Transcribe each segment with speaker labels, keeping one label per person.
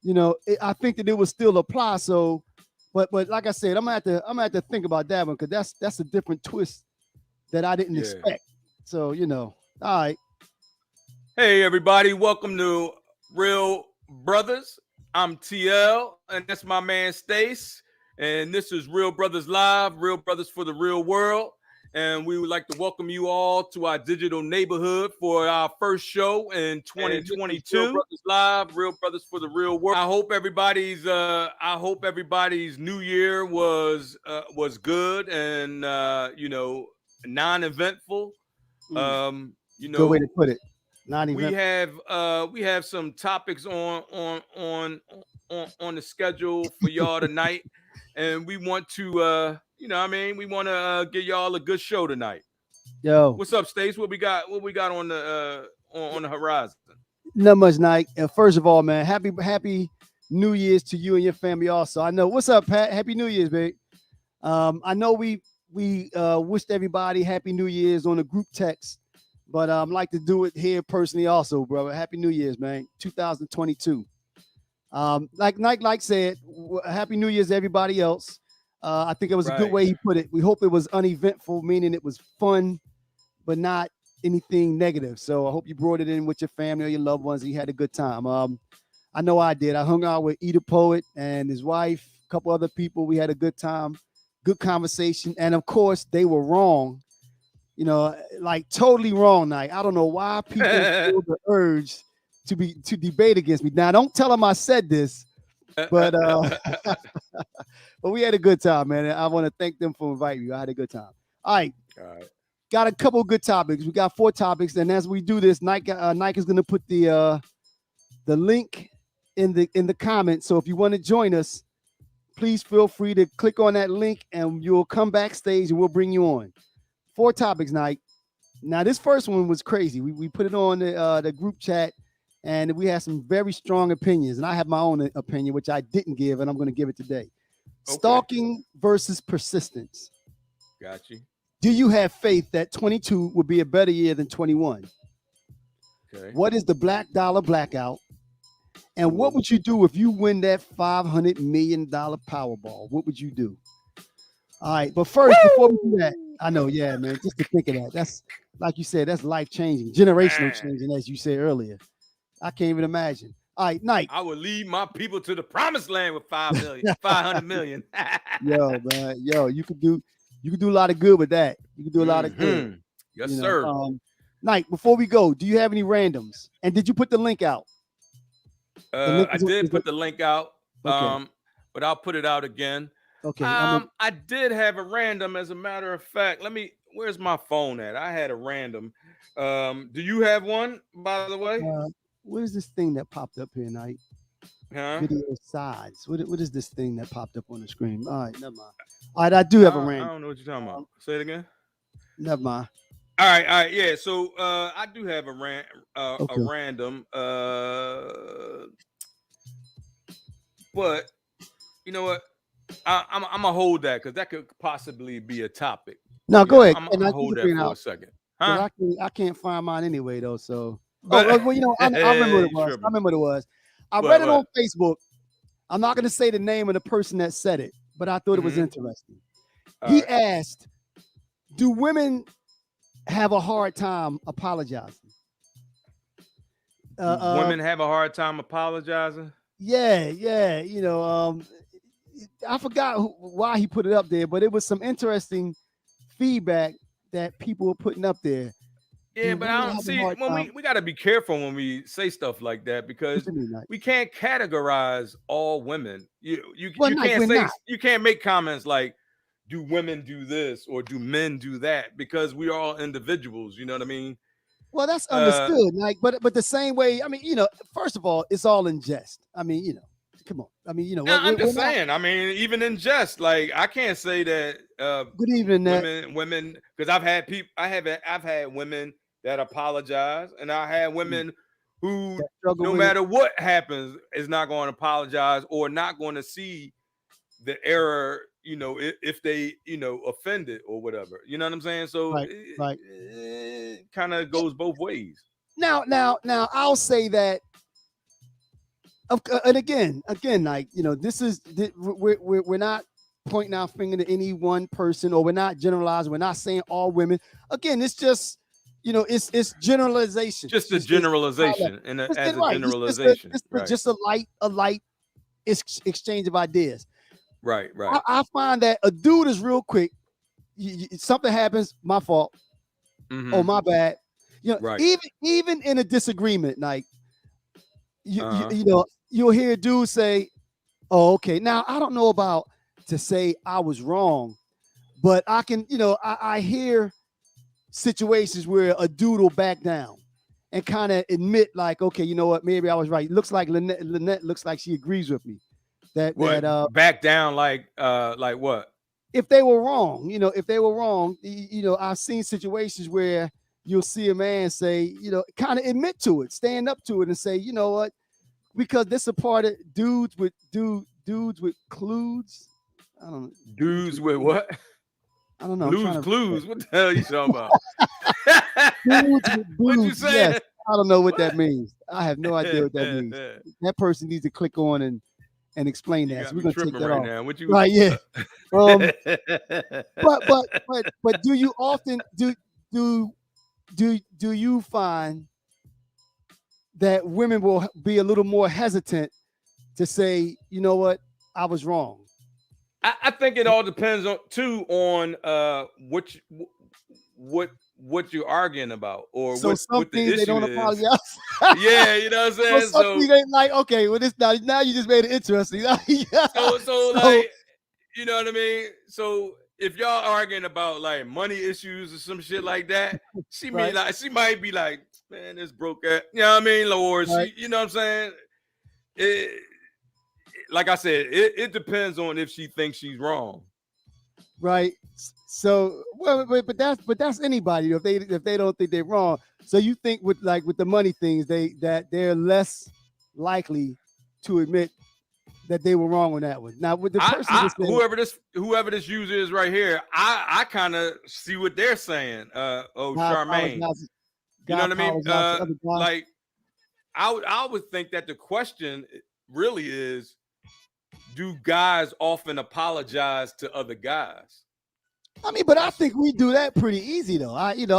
Speaker 1: I think that it would still apply. So, but like I said, I'm gonna have to think about that one because that's a different twist that I didn't
Speaker 2: Yeah.
Speaker 1: expect. So, all right.
Speaker 2: Hey, everybody. Welcome to Real Brothers. I'm TL, and that's my man Stace. And this is Real Brothers Live, Real Brothers for the Real World. And we would like to welcome you all to our digital neighborhood for our first show in 2022. Real Brothers Live, Real Brothers for the Real World. I hope everybody's New Year was good and non-eventful. You
Speaker 1: Good way to
Speaker 2: know,
Speaker 1: put it. Not
Speaker 2: we
Speaker 1: even.
Speaker 2: have some topics on the schedule for y'all tonight, and we want to we want to give y'all a good show tonight.
Speaker 1: Yo,
Speaker 2: What's up, Stace? What we got on the horizon?
Speaker 1: not much, Nike. First of all, man, happy New Year's to you and your family. Also, I know. What's up, Pat? Happy New Year's, babe. I know we wished everybody Happy New Year's on the group text, but like to do it here personally also, brother. Happy New Year's, man. 2022. Like said, Happy New Year's to everybody else. I think it was a good
Speaker 2: Right.
Speaker 1: way he put it. We hope it was uneventful, meaning it was fun, but not anything negative. So I hope you brought it in with your family or your loved ones and you had a good time. I know I did. I hung out with Eda Poet and his wife, a couple other people. We had a good time, good conversation. And of course, they were wrong, like totally wrong. Night. I don't know why people feel the urge to debate against me. Now, don't tell them I said this, but but we had a good time, man. And I want to thank them for inviting me. I had a good time. All right.
Speaker 2: All right.
Speaker 1: Got a couple of good topics. We got 4 topics, and as we do this, Nike is going to put the link in the comments. So if you want to join us, please feel free to click on that link, and you'll come backstage, and we'll bring you on. 4 topics, Nike. Now this first one was crazy. We put it on the group chat, and we had some very strong opinions, and I have my own opinion, which I didn't give, and I'm going to give it today.
Speaker 2: Okay.
Speaker 1: Stalking versus persistence.
Speaker 2: Got you.
Speaker 1: Do you have faith that 22 will be a better year than 21?
Speaker 2: Okay.
Speaker 1: What is the Black Dollar Blackout? And what would you do if you win that $500 million Powerball? What would you do? All right, but first, before we do that, I know, yeah, man, just to think of that. That's, like you said, that's life-changing, generational changing, as you said earlier. I can't even imagine. All right, Nike.
Speaker 2: I would lead my people to the promised land with 500 million.
Speaker 1: Yo, man, you could do a lot of good with that. You could do a lot of good.
Speaker 2: Yes, sir.
Speaker 1: Nike, before we go, do you have any randoms? And did you put the link out?
Speaker 2: I did put the link out,
Speaker 1: Okay.
Speaker 2: but I'll put it out again.
Speaker 1: Okay.
Speaker 2: I did have a random, as a matter of fact. Where's my phone at? I had a random. Do you have one, by the way?
Speaker 1: What is this thing that popped up here, Nike?
Speaker 2: Huh?
Speaker 1: Video sides. What is this thing that popped up on the screen? All right, never mind. All right, I do have a random.
Speaker 2: I don't know what you're talking about. Say it again.
Speaker 1: Never mind.
Speaker 2: All right, yeah. So I do have a random. But you know what? I'm gonna hold that because that could possibly be a topic.
Speaker 1: No, go ahead.
Speaker 2: I'm gonna hold that for a second. Huh?
Speaker 1: I can't find mine anyway though. So, well, I remember what it was. I remember what it was. I read it on Facebook. I'm not gonna say the name of the person that said it, but I thought it was interesting. He asked, "Do women have a hard time apologizing?"
Speaker 2: Women have a hard time apologizing.
Speaker 1: Yeah. I forgot why he put it up there, but it was some interesting feedback that people were putting up there.
Speaker 2: Yeah, but I don't see when we got to be careful when we say stuff like that because we can't categorize all women. You can't make comments like, do women do this or do men do that, because we are all individuals. You know what I mean?
Speaker 1: Well, that's understood. But the same way, I mean, first of all, it's all in jest. I mean, come on. I mean,
Speaker 2: I'm just saying. I mean, even in jest, like I can't say that.
Speaker 1: Good evening,
Speaker 2: women, because I've had people. I've had women that apologize, and I had women who, no matter what happens, is not going to apologize or not going to see the error. If they, offended or whatever. You know what I'm saying? So it kind of goes both ways.
Speaker 1: Now, I'll say that And again, like this is we're not pointing our finger to any one person, or we're not generalizing. We're not saying all women. Again, it's just it's generalizations.
Speaker 2: Just a
Speaker 1: It's
Speaker 2: generalization, and
Speaker 1: it's
Speaker 2: as a
Speaker 1: right. It's
Speaker 2: generalization, right,
Speaker 1: just a light exchange of ideas.
Speaker 2: right, right.
Speaker 1: I find that a dude is real quick. Something happens, my fault. Oh,
Speaker 2: Mm-hmm.
Speaker 1: my bad.
Speaker 2: Right.
Speaker 1: Even in a disagreement, like
Speaker 2: Uh-huh.
Speaker 1: you'll hear dudes say, "Oh, okay." Now I don't know about to say I was wrong, but I can, I hear situations where a dude will back down and kind of admit, like, okay, you know what, maybe I was right. Looks like Lynette looks like she agrees with me
Speaker 2: What,
Speaker 1: that
Speaker 2: back down like what?
Speaker 1: if they were wrong, if they were wrong, I've seen situations where you'll see a man say, kind of admit to it, stand up to it, and say, you know what, because this is a part of dudes with clues. I don't know, dudes
Speaker 2: Dudes
Speaker 1: with
Speaker 2: with
Speaker 1: clues.
Speaker 2: what?
Speaker 1: I don't know. I'm
Speaker 2: Blues
Speaker 1: trying to
Speaker 2: Clues. What the hell are you talking about?
Speaker 1: dudes with
Speaker 2: What you
Speaker 1: dudes. Yes,
Speaker 2: saying?
Speaker 1: I don't know what that
Speaker 2: What?
Speaker 1: means. I have no idea what that means. That person needs to click on and explain
Speaker 2: You
Speaker 1: that. So
Speaker 2: got
Speaker 1: we're
Speaker 2: me
Speaker 1: gonna take
Speaker 2: tripping
Speaker 1: that
Speaker 2: right
Speaker 1: off.
Speaker 2: now. What you
Speaker 1: Right? Yeah. Um. But do you often do you find that women will be a little more hesitant to say, you know what, I was wrong?
Speaker 2: I think it all depends on too on what you're arguing about, or
Speaker 1: So some
Speaker 2: what the
Speaker 1: things they
Speaker 2: issue
Speaker 1: don't
Speaker 2: is.
Speaker 1: apologize.
Speaker 2: Yeah, you know what I'm
Speaker 1: So
Speaker 2: saying?
Speaker 1: some things ain't like, okay, well, this now you just made it interesting.
Speaker 2: So
Speaker 1: So
Speaker 2: like, you know what I mean? So if y'all arguing about like money issues or some shit like that,
Speaker 1: right,
Speaker 2: she might be like, man, this broke at, you know what I mean? Or
Speaker 1: right,
Speaker 2: she, you know what I'm saying? It, like I said, it depends on if she thinks she's wrong.
Speaker 1: right. So well, but that's anybody if they don't think they're wrong. So you think with the money things they're less likely to admit that they were wrong on that one. Now with the person
Speaker 2: I
Speaker 1: just said,
Speaker 2: whoever this user is right here, I kind of see what they're saying.
Speaker 1: God
Speaker 2: Charmaine,
Speaker 1: apologizes.
Speaker 2: you know
Speaker 1: God
Speaker 2: what I mean?
Speaker 1: apologizes to other guys.
Speaker 2: Like I would think that the question really is, do guys often apologize to other guys?
Speaker 1: I mean, but I
Speaker 2: That's
Speaker 1: think we do that pretty easy though. I think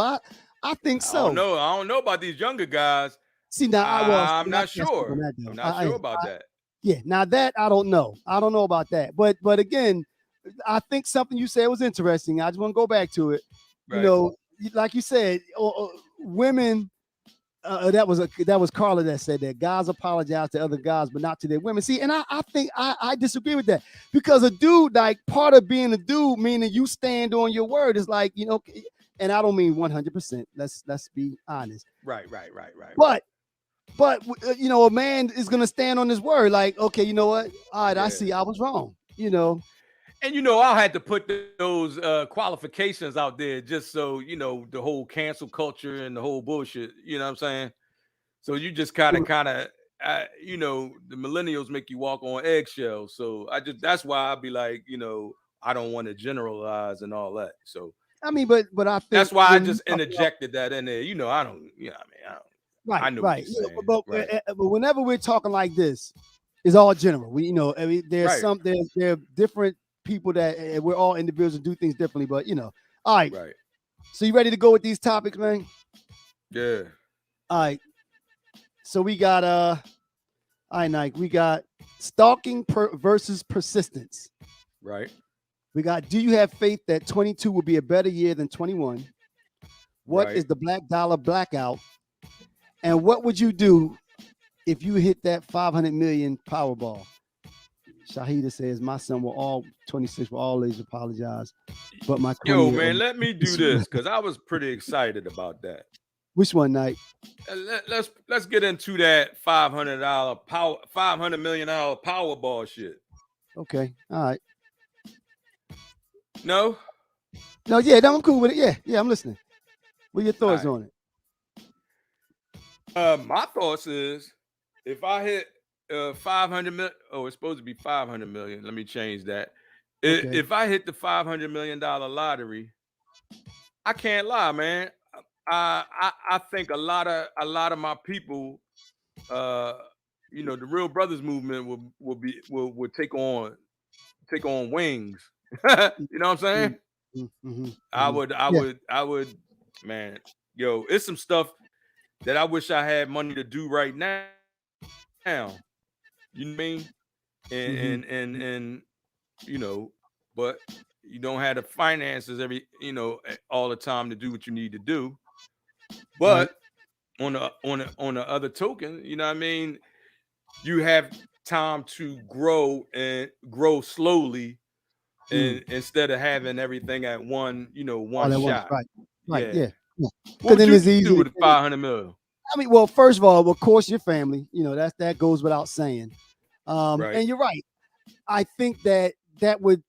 Speaker 2: I don't
Speaker 1: so.
Speaker 2: know. I don't know about these younger guys.
Speaker 1: See now,
Speaker 2: I'm
Speaker 1: I
Speaker 2: not
Speaker 1: can't speak on
Speaker 2: sure.
Speaker 1: that
Speaker 2: I'm
Speaker 1: though.
Speaker 2: not sure about that.
Speaker 1: Yeah, now that I don't know. I don't know about that. But again, I think something you said was interesting. I just want to go back to it. You
Speaker 2: Right.
Speaker 1: know, like you said, women. That was Carla that said that guys apologize to other guys, but not to their women. See, and I think I disagree with that, because a dude, like, part of being a dude, meaning you stand on your word, is like, and I don't mean 100%. Let's be honest.
Speaker 2: Right.
Speaker 1: But a man is gonna stand on his word. Like, okay, you know what? All right, I
Speaker 2: Yeah.
Speaker 1: see, I was wrong.
Speaker 2: And I had to put those qualifications out there just so the whole cancel culture and the whole bullshit. You know what I'm saying? So you just kind of, the millennials make you walk on eggshells. So that's why I'd be like, I don't want to generalize and all that. So
Speaker 1: I mean, but I think
Speaker 2: that's why I
Speaker 1: when you
Speaker 2: just
Speaker 1: talk about
Speaker 2: interjected that in there. I don't, I mean, I
Speaker 1: right,
Speaker 2: know what
Speaker 1: right,
Speaker 2: you're saying. Right.
Speaker 1: but whenever we're talking like this, it's all general. I mean,
Speaker 2: Right.
Speaker 1: there are different people that we're all individuals and do things differently. But all right.
Speaker 2: Right.
Speaker 1: So you ready to go with these topics, man?
Speaker 2: Yeah.
Speaker 1: All right. So we got all right, Nike. We got stalking versus persistence.
Speaker 2: Right.
Speaker 1: We got, do you have faith that 22 will be a better year than 21? What
Speaker 2: Right.
Speaker 1: is the Black Dollar Blackout? And what would you do if you hit that 500 million Powerball? Shahida says, my son will all 26 will always apologize, but my
Speaker 2: Yo,
Speaker 1: 20-year-old.
Speaker 2: man, let me do this because I was pretty excited about that.
Speaker 1: Which one, Night?
Speaker 2: Let's get into that $500 Powerball shit.
Speaker 1: Okay, all right.
Speaker 2: No.
Speaker 1: No, yeah, no, I'm cool with it. Yeah, I'm listening. What are your
Speaker 2: All
Speaker 1: thoughts
Speaker 2: right.
Speaker 1: on it?
Speaker 2: My thoughts is, if I hit 500 million, oh, it's supposed to be 500 million. Let me change that.
Speaker 1: Okay.
Speaker 2: If I hit the $500 million lottery, I can't lie, man. I think a lot of my people, uh, the Real Brothers movement will take on wings. You know what I'm saying?
Speaker 1: Mm-hmm. Yeah.
Speaker 2: I would, man, yo, it's some stuff that I wish I had money to do right now. You know what I mean?
Speaker 1: Mm-hmm.
Speaker 2: And but you don't have the finances all the time to do what you need to do.
Speaker 1: Right.
Speaker 2: But on the other token, you know what I mean, you have time to grow slowly
Speaker 1: Mm.
Speaker 2: and instead of having everything at one
Speaker 1: All at once.
Speaker 2: shot.
Speaker 1: Right. Right.
Speaker 2: Yeah.
Speaker 1: Yeah. Yeah.
Speaker 2: What
Speaker 1: Because
Speaker 2: would
Speaker 1: then
Speaker 2: you
Speaker 1: it's
Speaker 2: do
Speaker 1: easy.
Speaker 2: with 500 mil?
Speaker 1: I mean, well, first of all, of course, your family. That goes without saying.
Speaker 2: Right.
Speaker 1: And you're right. I think that would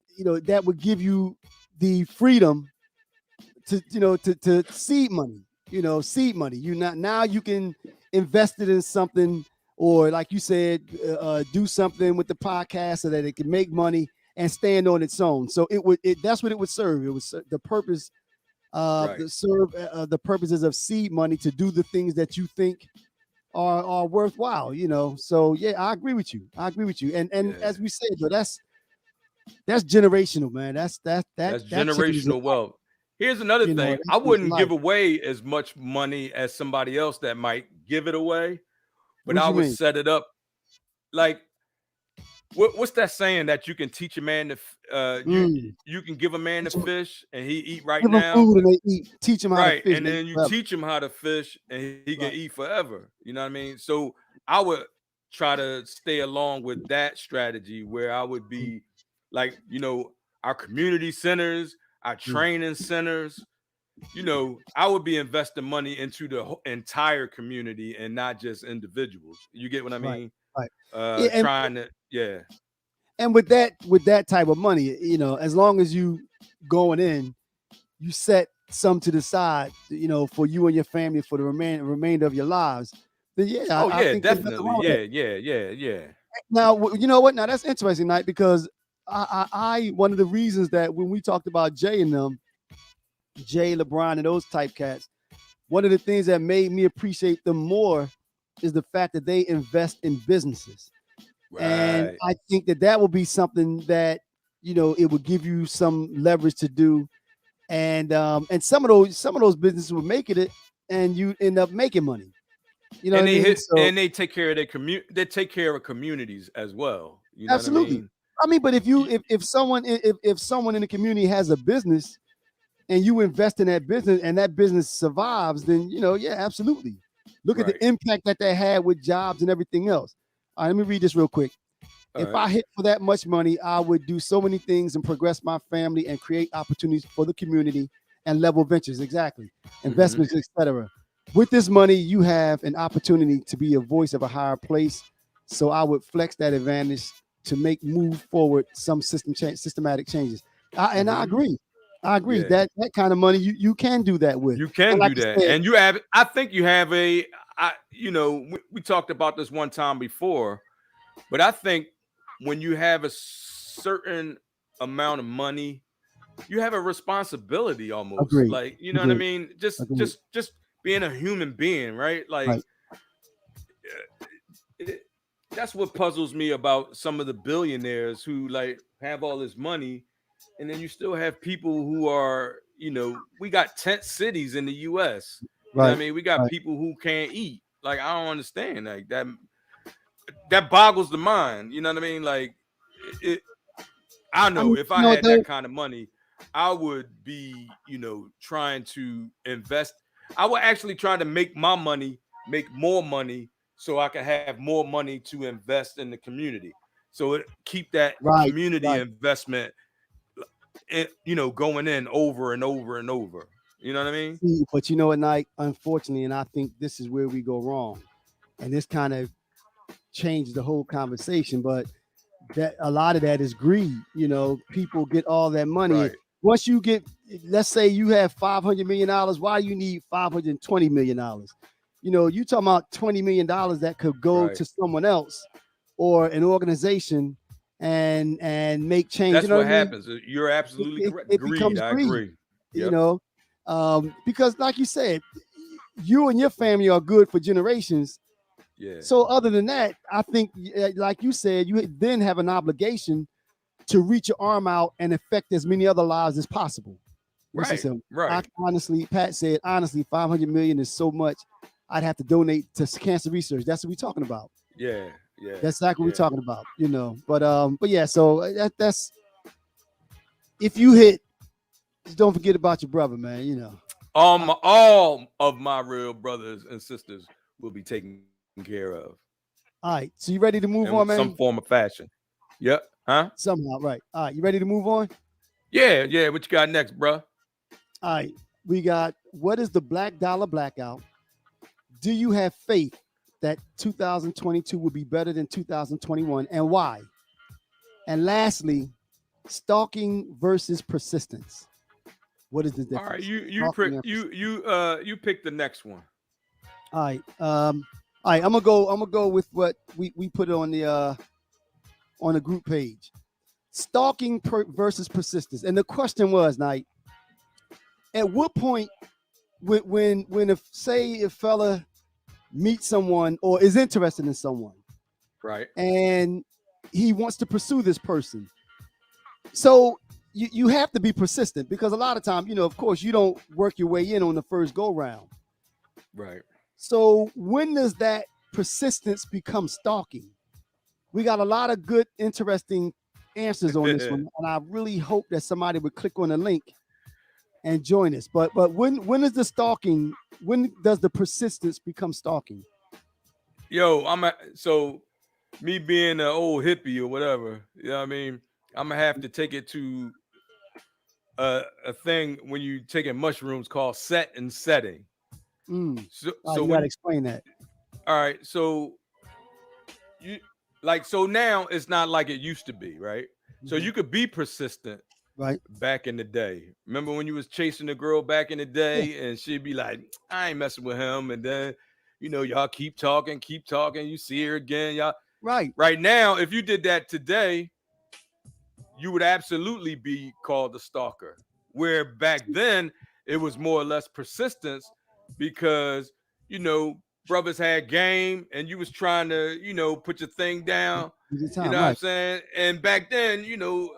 Speaker 1: give you the freedom to seed money. Seed money. You not now you can invest it in something, or like you said, do something with the podcast so that it can make money and stand on its own. So that's what it would serve. It was the purpose
Speaker 2: Right.
Speaker 1: serve the purposes of seed money to do the things that you think are worthwhile. So yeah, I agree with you. And
Speaker 2: Yeah.
Speaker 1: as we said, though, that's generational, man.
Speaker 2: That's
Speaker 1: That changes
Speaker 2: generational wealth. Here's another thing.
Speaker 1: that
Speaker 2: I
Speaker 1: changes
Speaker 2: wouldn't
Speaker 1: life.
Speaker 2: give away as much money as somebody else that might give it away, but
Speaker 1: What
Speaker 2: I
Speaker 1: you
Speaker 2: would
Speaker 1: mean?
Speaker 2: set it up like what's that saying that you can teach a man to
Speaker 1: Mm.
Speaker 2: you can give a man to
Speaker 1: Teach 'em-
Speaker 2: fish and he eat right
Speaker 1: Give them
Speaker 2: now.
Speaker 1: food and they eat. Teach them how to
Speaker 2: Right.
Speaker 1: fish.
Speaker 2: And
Speaker 1: They eat
Speaker 2: then you
Speaker 1: forever.
Speaker 2: teach him how to fish and he can
Speaker 1: Right.
Speaker 2: eat forever. You know what I mean? So I would try to stay along with that strategy where I would
Speaker 1: Mm,
Speaker 2: be like, our community centers, our
Speaker 1: mm.
Speaker 2: training centers, I would be investing money into the entire community and not just individuals. You get what I
Speaker 1: Right.
Speaker 2: mean?
Speaker 1: Right. Yeah.
Speaker 2: Trying to, yeah,
Speaker 1: And with that type of money, as long as you going in, you set some to the side, for you and your family for the remainder of your lives. Then yeah,
Speaker 2: oh
Speaker 1: I
Speaker 2: yeah,
Speaker 1: think there's nothing
Speaker 2: definitely,
Speaker 1: wrong with that.
Speaker 2: yeah.
Speaker 1: Now, you know what? Now that's interesting, Knight, because one of the reasons that when we talked about Jay and them, Jay, LeBron, and those type cats, one of the things that made me appreciate them more is the fact that they invest in businesses. And
Speaker 2: Right.
Speaker 1: I think that will be something that it would give you some leverage to do. And some of those businesses would make it, and you end up making money. You know what
Speaker 2: And
Speaker 1: I mean? So
Speaker 2: they take care of their they take care of communities as well. You know what I
Speaker 1: absolutely.
Speaker 2: mean?
Speaker 1: I mean, but if you
Speaker 2: Y-
Speaker 1: if someone in the community has a business and you invest in that business and that business survives, then yeah, absolutely. Look at the
Speaker 2: Right.
Speaker 1: impact that they had with jobs and everything else. All right, let me read this real quick.
Speaker 2: All
Speaker 1: If
Speaker 2: right.
Speaker 1: I hit for that much money, I would do so many things and progress my family and create opportunities for the community and level ventures. Exactly.
Speaker 2: Mm-hmm.
Speaker 1: Investments, etc. With this money, you have an opportunity to be a voice of a higher place. So I would flex that advantage to move forward some systematic changes. And I
Speaker 2: Mm-hmm.
Speaker 1: agree. I agree
Speaker 2: Yeah.
Speaker 1: that kind of money you can do that with.
Speaker 2: You
Speaker 1: And
Speaker 2: can
Speaker 1: like
Speaker 2: do
Speaker 1: you
Speaker 2: that.
Speaker 1: said,
Speaker 2: And you have, I think you have we talked about this one time before, but I think when you have a certain amount of money, you have a responsibility almost.
Speaker 1: agreed,
Speaker 2: Like, you know what I
Speaker 1: agreed,
Speaker 2: mean? Just
Speaker 1: agreed.
Speaker 2: just just being a human being, right? Like
Speaker 1: Right.
Speaker 2: it, that's what puzzles me about some of the billionaires who like have all this money, and then you still have people who are, we got tent cities in the US. You know what I
Speaker 1: Right.
Speaker 2: mean? We got
Speaker 1: Right.
Speaker 2: people who can't eat. Like, I don't understand. Like that boggles the mind. You know what I mean? Like it I
Speaker 1: I
Speaker 2: know
Speaker 1: mean,
Speaker 2: if
Speaker 1: you
Speaker 2: I
Speaker 1: know what
Speaker 2: had
Speaker 1: though?
Speaker 2: that kind of money, I would be, trying to invest. I would actually try to make my money make more money so I can have more money to invest in the community. So keep that
Speaker 1: Right.
Speaker 2: community
Speaker 1: Right.
Speaker 2: investment, going in over and over and over. You know what I mean?
Speaker 1: See, but you know what, Nike? Unfortunately, and I think this is where we go wrong. And this kind of changed the whole conversation. But that a lot of that is greed. People get all that money.
Speaker 2: Right.
Speaker 1: Once you get, let's say you have $500 million, why you need $520 million? You talking about $20 million that could go
Speaker 2: Right.
Speaker 1: to someone else or an organization and make change. You
Speaker 2: That's
Speaker 1: know what
Speaker 2: what
Speaker 1: I mean?
Speaker 2: happens. You're
Speaker 1: It,
Speaker 2: absolutely
Speaker 1: it,
Speaker 2: correct.
Speaker 1: it
Speaker 2: Greed.
Speaker 1: becomes
Speaker 2: I
Speaker 1: greed.
Speaker 2: agree.
Speaker 1: You
Speaker 2: Yep.
Speaker 1: know, because like you said, you and your family are good for generations,
Speaker 2: Yeah.
Speaker 1: So other than that, I think, like you said, you then have an obligation to reach your arm out and affect as many other lives as possible.
Speaker 2: Right.
Speaker 1: So
Speaker 2: Right.
Speaker 1: honestly, Pat said, honestly, 500 million is so much. I'd have to donate to cancer research. That's what we're talking about.
Speaker 2: Yeah. Yeah.
Speaker 1: That's exactly what
Speaker 2: Yeah.
Speaker 1: we're talking about, But yeah, so that's if you hit, just don't forget about your brother, man.
Speaker 2: All of my real brothers and sisters will be taken care of.
Speaker 1: All right, so you ready to move
Speaker 2: In
Speaker 1: on,
Speaker 2: some
Speaker 1: man?
Speaker 2: form of fashion. Yep. Huh?
Speaker 1: Somehow, right? All right, you ready to move on?
Speaker 2: Yeah. Yeah. What you got next, bro?
Speaker 1: All right, we got, what is the Black Dollar Blackout? Do you have faith that 2022 will be better than 2021, and why? And lastly, stalking versus persistence. What is the difference?
Speaker 2: All right,
Speaker 1: Stalking and
Speaker 2: you pick the next one.
Speaker 1: All right. All right. I'm gonna go with what we put on the group page. Stalking versus persistence. And the question was, Knight, at what point when if a fella meets someone or is interested in someone,
Speaker 2: Right.
Speaker 1: and he wants to pursue this person, so you have to be persistent, because a lot of time, of course, you don't work your way in on the first go round.
Speaker 2: Right.
Speaker 1: So when does that persistence become stalking? We got a lot of good, interesting answers on this one, and I really hope that somebody would click on the link and join us. But when is the stalking? When does the persistence become stalking?
Speaker 2: Yo, so me being an old hippie or whatever, you know what I mean? I'm gonna have to take it to a thing when you taking mushrooms called set and setting. So
Speaker 1: You
Speaker 2: when
Speaker 1: gotta explain that.
Speaker 2: all right, so you so now it's not like it used to be, right? So you could be persistent
Speaker 1: Right.
Speaker 2: back in the day. Remember when you was chasing a girl back in the
Speaker 1: Yeah.
Speaker 2: day and she'd be like, I ain't messing with him, and then y'all keep talking, you see her again, y'all.
Speaker 1: Right.
Speaker 2: Right now, if you did that today, you would absolutely be called a stalker. Where back then it was more or less persistence, because brothers had game and you was trying to put your thing down.
Speaker 1: Time,
Speaker 2: What
Speaker 1: right.
Speaker 2: I'm saying? And back then,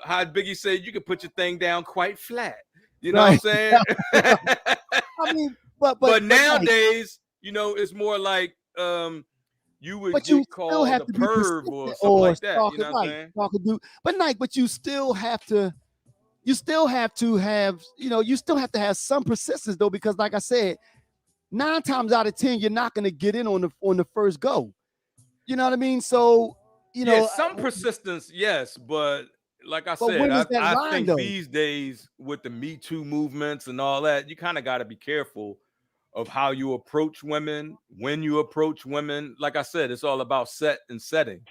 Speaker 2: how Biggie said you could put your thing down quite flat. You know what I'm saying?
Speaker 1: I mean,
Speaker 2: but nowadays, it's more like you would
Speaker 1: but you
Speaker 2: get
Speaker 1: still
Speaker 2: called
Speaker 1: have
Speaker 2: a
Speaker 1: to be
Speaker 2: perv
Speaker 1: persistent
Speaker 2: or something
Speaker 1: or
Speaker 2: like that. You
Speaker 1: stalker,
Speaker 2: know what I'm
Speaker 1: right?
Speaker 2: saying?
Speaker 1: Stalker dude. But you still have to. You still have to have, some persistence, though, because like I said, 9 times out of 10, you're not going to get in on the first go. You know what I mean? So,
Speaker 2: some persistence, yes, but like I
Speaker 1: but
Speaker 2: said,
Speaker 1: when is that
Speaker 2: I
Speaker 1: line,
Speaker 2: think
Speaker 1: though?
Speaker 2: these days with the Me Too movements and all that, you kind of got to be careful of how you approach women, when you approach women. Like I said, it's all about set and setting.